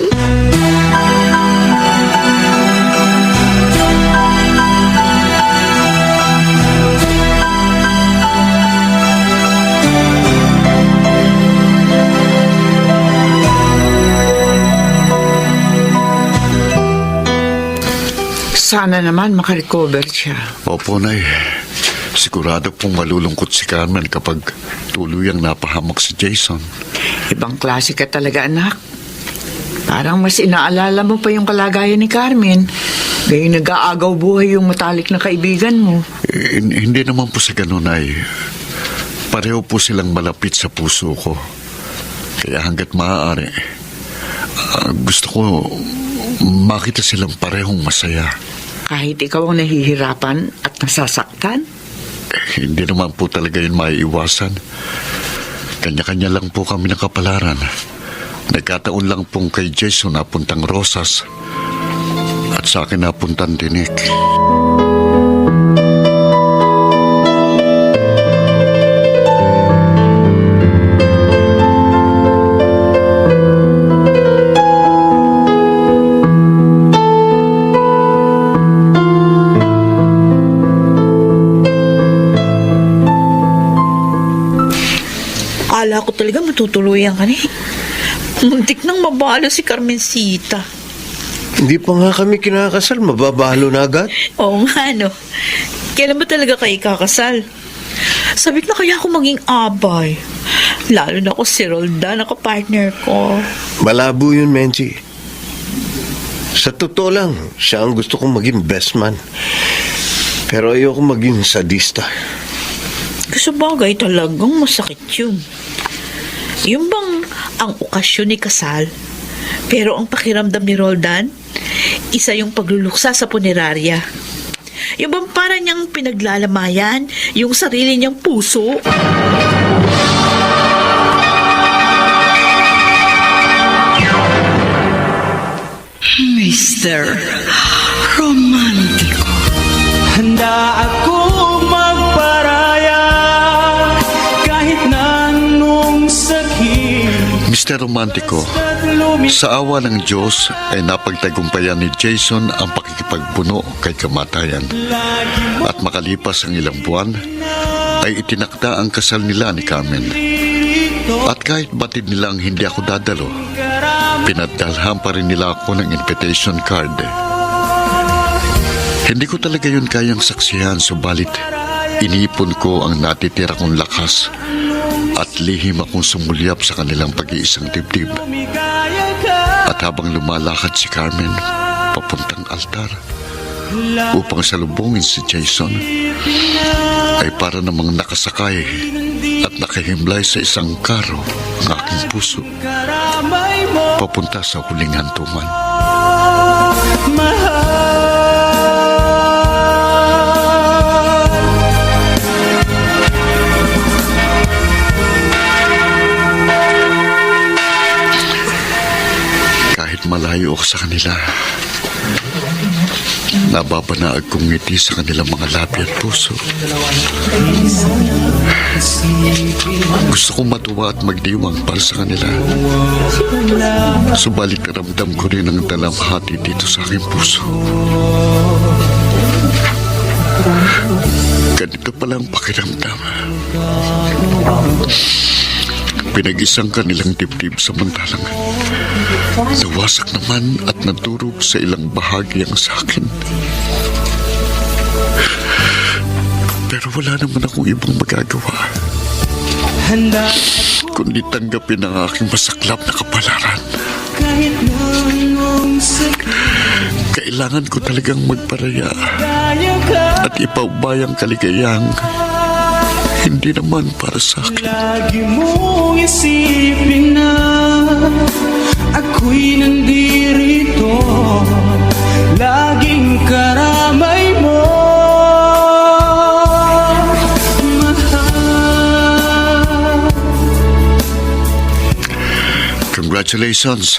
S10: Sana naman makarecover siya.
S6: Opo, Nay. Sigurado pong malulungkot si Carmen kapag tuluyang napahamak si Jason.
S10: Ibang klase ka talaga, anak. Parang mas inaalala mo pa yung kalagayan ni Carmen. Gayong nag-aagaw buhay yung matalik na kaibigan mo.
S6: Hindi naman po sa ganun, Nay. Pareho po silang malapit sa puso ko. Kaya hanggat maaari, gusto ko makita silang parehong masaya.
S10: Kahit ikaw ang nahihirapan at nasasaktan?
S6: Hindi naman po talaga yun maiiwasan. Kanya-kanya lang po kami ng kapalaran. Nagkataon lang pong kay Jason napuntang Rosas at sa akin napuntang Tinik.
S3: Akala ko talaga matutuluyan ka ni. Muntik nang mabalo si Carmencita.
S8: Hindi pa nga kami kinakasal, mababalo na agad.
S3: Oo nga, no. Kailan ba talaga kayo kakasal? Sabik na kaya ako maging abay. Lalo na ako si Roldan, ako partner ko.
S8: Malabo yun, Menchi. Sa totoo lang, siya ang gusto kong maging best man. Pero ayoko maging sadista.
S3: Sa bagay talagang masakit yun. Yung bang ang okasyon ni kasal, pero ang pakiramdam ni Roldan, isa yung pagluluksa sa punerarya. Yung bang para niyang pinaglalamayan yung sarili niyang puso.
S10: Mr. Romantico.
S5: Handa akong magparaya kahit na anong sakit.
S6: Mr. Romantico, sa awa ng Diyos ay napagtagumpayan ni Jason ang pakikipagpuno kay kamatayan. At makalipas ang ilang buwan, ay itinakda ang kasal nila ni Carmen. At kahit batid nila ang hindi ako dadalo, pinadalhan pa rin nila ako ng invitation card. Hindi ko talaga yun kayang saksihan, subalit iniipon ko ang natitira kong lakas at lihim akong sumulyap sa kanilang pag-iisang dibdib. At habang lumalakad si Carmen papuntang altar upang salubungin si Jason, ay para namang nakasakay at nakahimlay sa isang karo ang aking puso papunta sa huling hantungan. Kahit malayo ako sa kanila, nababanaag kong ngiti sa kanilang mga labi at puso. Gusto kong matuwa at magdiwang para sa kanila. Subalit ramdam ko rin ang dalamhati dito sa aking puso. Ganito pala ang pakiramdam. Pinag-isang kanilang dibdib samantalang nawasak naman at nadurog sa ilang bahagi ang sa akin. Pero wala naman akong ibang magagawa kundi tanggapin ang aking masaklap na kapalaran. Kailangan ko talagang magparaya at ipaubayang kaligayang hindi naman para sa akin.
S5: Lagi mong isipin na ako'y nandirito, laging karamay mo.
S6: Congratulations.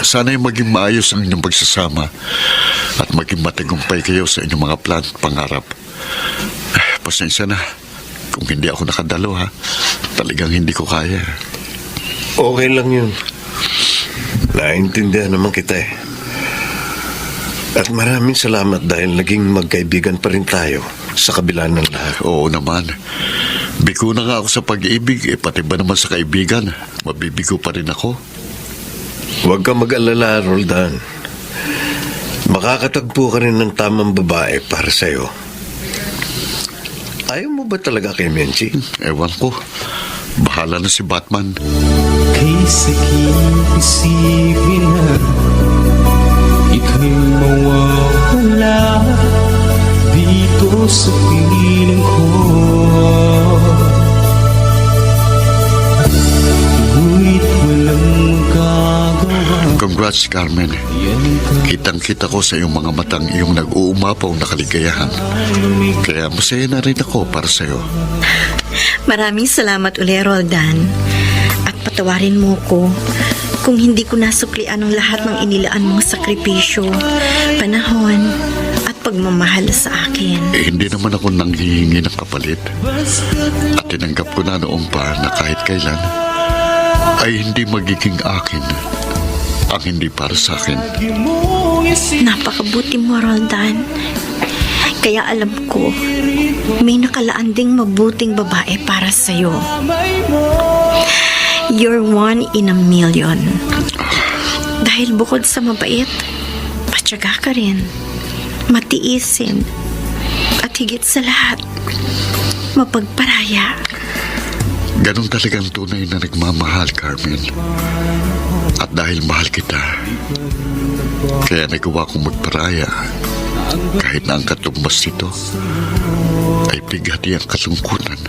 S6: Sana'y maging maayos ang inyong pagsasama at maging matagumpay kayo sa inyong mga plan at pangarap. Pasensya na kung hindi ako nakadalo, ha. Talagang hindi ko kaya.
S8: Okay lang yun. Naintindihan naman kita eh. At maraming salamat dahil naging magkaibigan pa rin tayo sa kabila ng lahat.
S6: Oo naman. Bigo na nga ako sa pag-ibig, pati ba naman sa kaibigan, mabibigo pa rin ako.
S8: Huwag kang mag-alala, Roldan. Makakatagpo ka rin ng tamang babae para sa'yo. Ayaw mo ba talaga kay Menchi?
S6: Ewan ko. Bahala na si Batman.
S5: Kay sakit isipin na ika'y mawawala dito sa piling ko. Ngunit walang magagawa.
S6: Congrats, Carmen. Kitang-kita ko sa iyong mga matang iyong nag-uumapaw na kaligayahan. Kaya masaya na rin ako para sa'yo.
S1: Maraming salamat uli, Roldan. At patawarin mo ko kung hindi ko nasuklian ang lahat ng inilaan mong sakripisyo, panahon, at pagmamahal sa akin.
S6: Hindi naman ako nanghihingi ng kapalit. At tinanggap ko na noong pa na kahit kailan ay hindi magiging akin ang hindi para sa akin.
S1: Napakabuti mo, Roldan. Kaya alam ko, may nakalaan ding mabuting babae para sa'yo. You're one in a million. Dahil bukod sa mabait, patyaga ka rin, matiisin, at higit sa lahat, mapagparaya.
S6: Ganon talagang tunay na nagmamahal, Carmen. At dahil mahal kita, kaya nagawa kong magparaya kahit na ang katumbas nito ay bigati ang kalungkutan.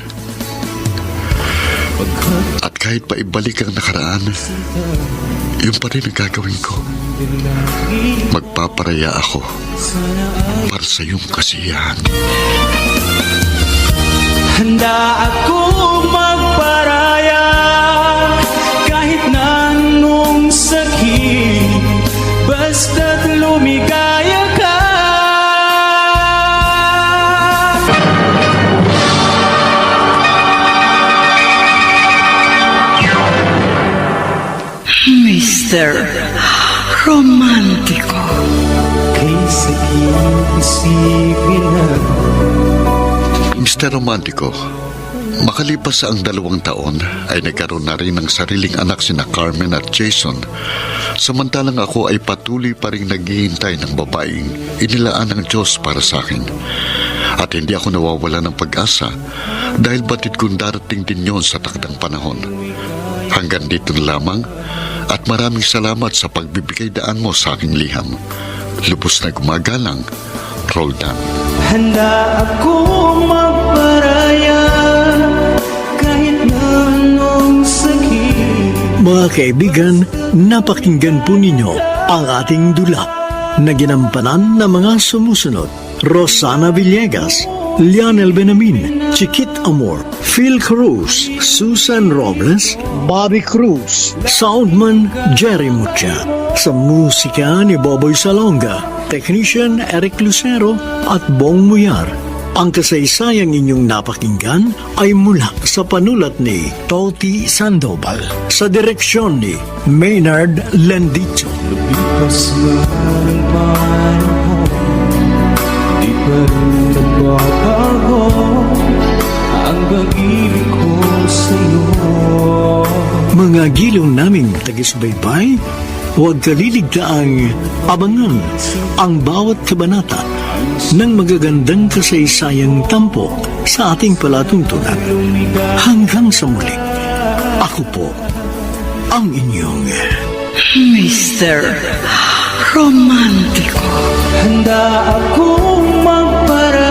S6: At kahit pa ibalik ang nakaraan, yun pa rin ang gagawin ko. Magpaparaya ako para sa iyong kasiyahan.
S5: Handa akong magparaya kahit na anong sakit, basta't lumigaya ka.
S10: Mr. Romantiko.
S5: Kay sakit isipin na
S6: Mr. Romantico, makalipas ang 2 taon ay nagkaroon na rin ng sariling anak sina Carmen at Jason. Samantalang ako ay patuloy pa rin naghihintay ng babaeng inilaan ng Diyos para sa akin. At hindi ako nawawala ng pag-asa dahil batid kong darating din yon sa takdang panahon. Hanggang dito na lamang at maraming salamat sa pagbibigay daan mo sa aking liham. Lubos na gumagalang, Roldan.
S5: handa akong magparaya kahit na anong sakit.
S4: Mga kaibigan, napakinggan po ninyo ang ating dula na ginampanan ng mga sumusunod. Rosana Villegas, Lionel Benamin, Chiquit Amor, Phil Cruz, Susan Robles, Bobby Cruz, Soundman Jerry Mucha, sa musika ni Boboy Salonga, Technician Eric Lucero at Bong Muyar. Ang kasaysayang inyong napakinggan ay mula sa panulat ni Toti Sandoval, sa direksyon ni Maynard Landicho.
S5: Lumipas na ng panahon, di pa rin nagbabago ang pag-ibig ko sa'yo.
S4: Mga gilong naming tagisbaybay, huwag kaliligtaang abangan ang bawat kabanata ng magagandang kasaysayang tampok sa ating palatuntunan. Hanggang sa muli, ako po ang inyong
S10: Mr. Romantiko.
S5: Handa akong magparaya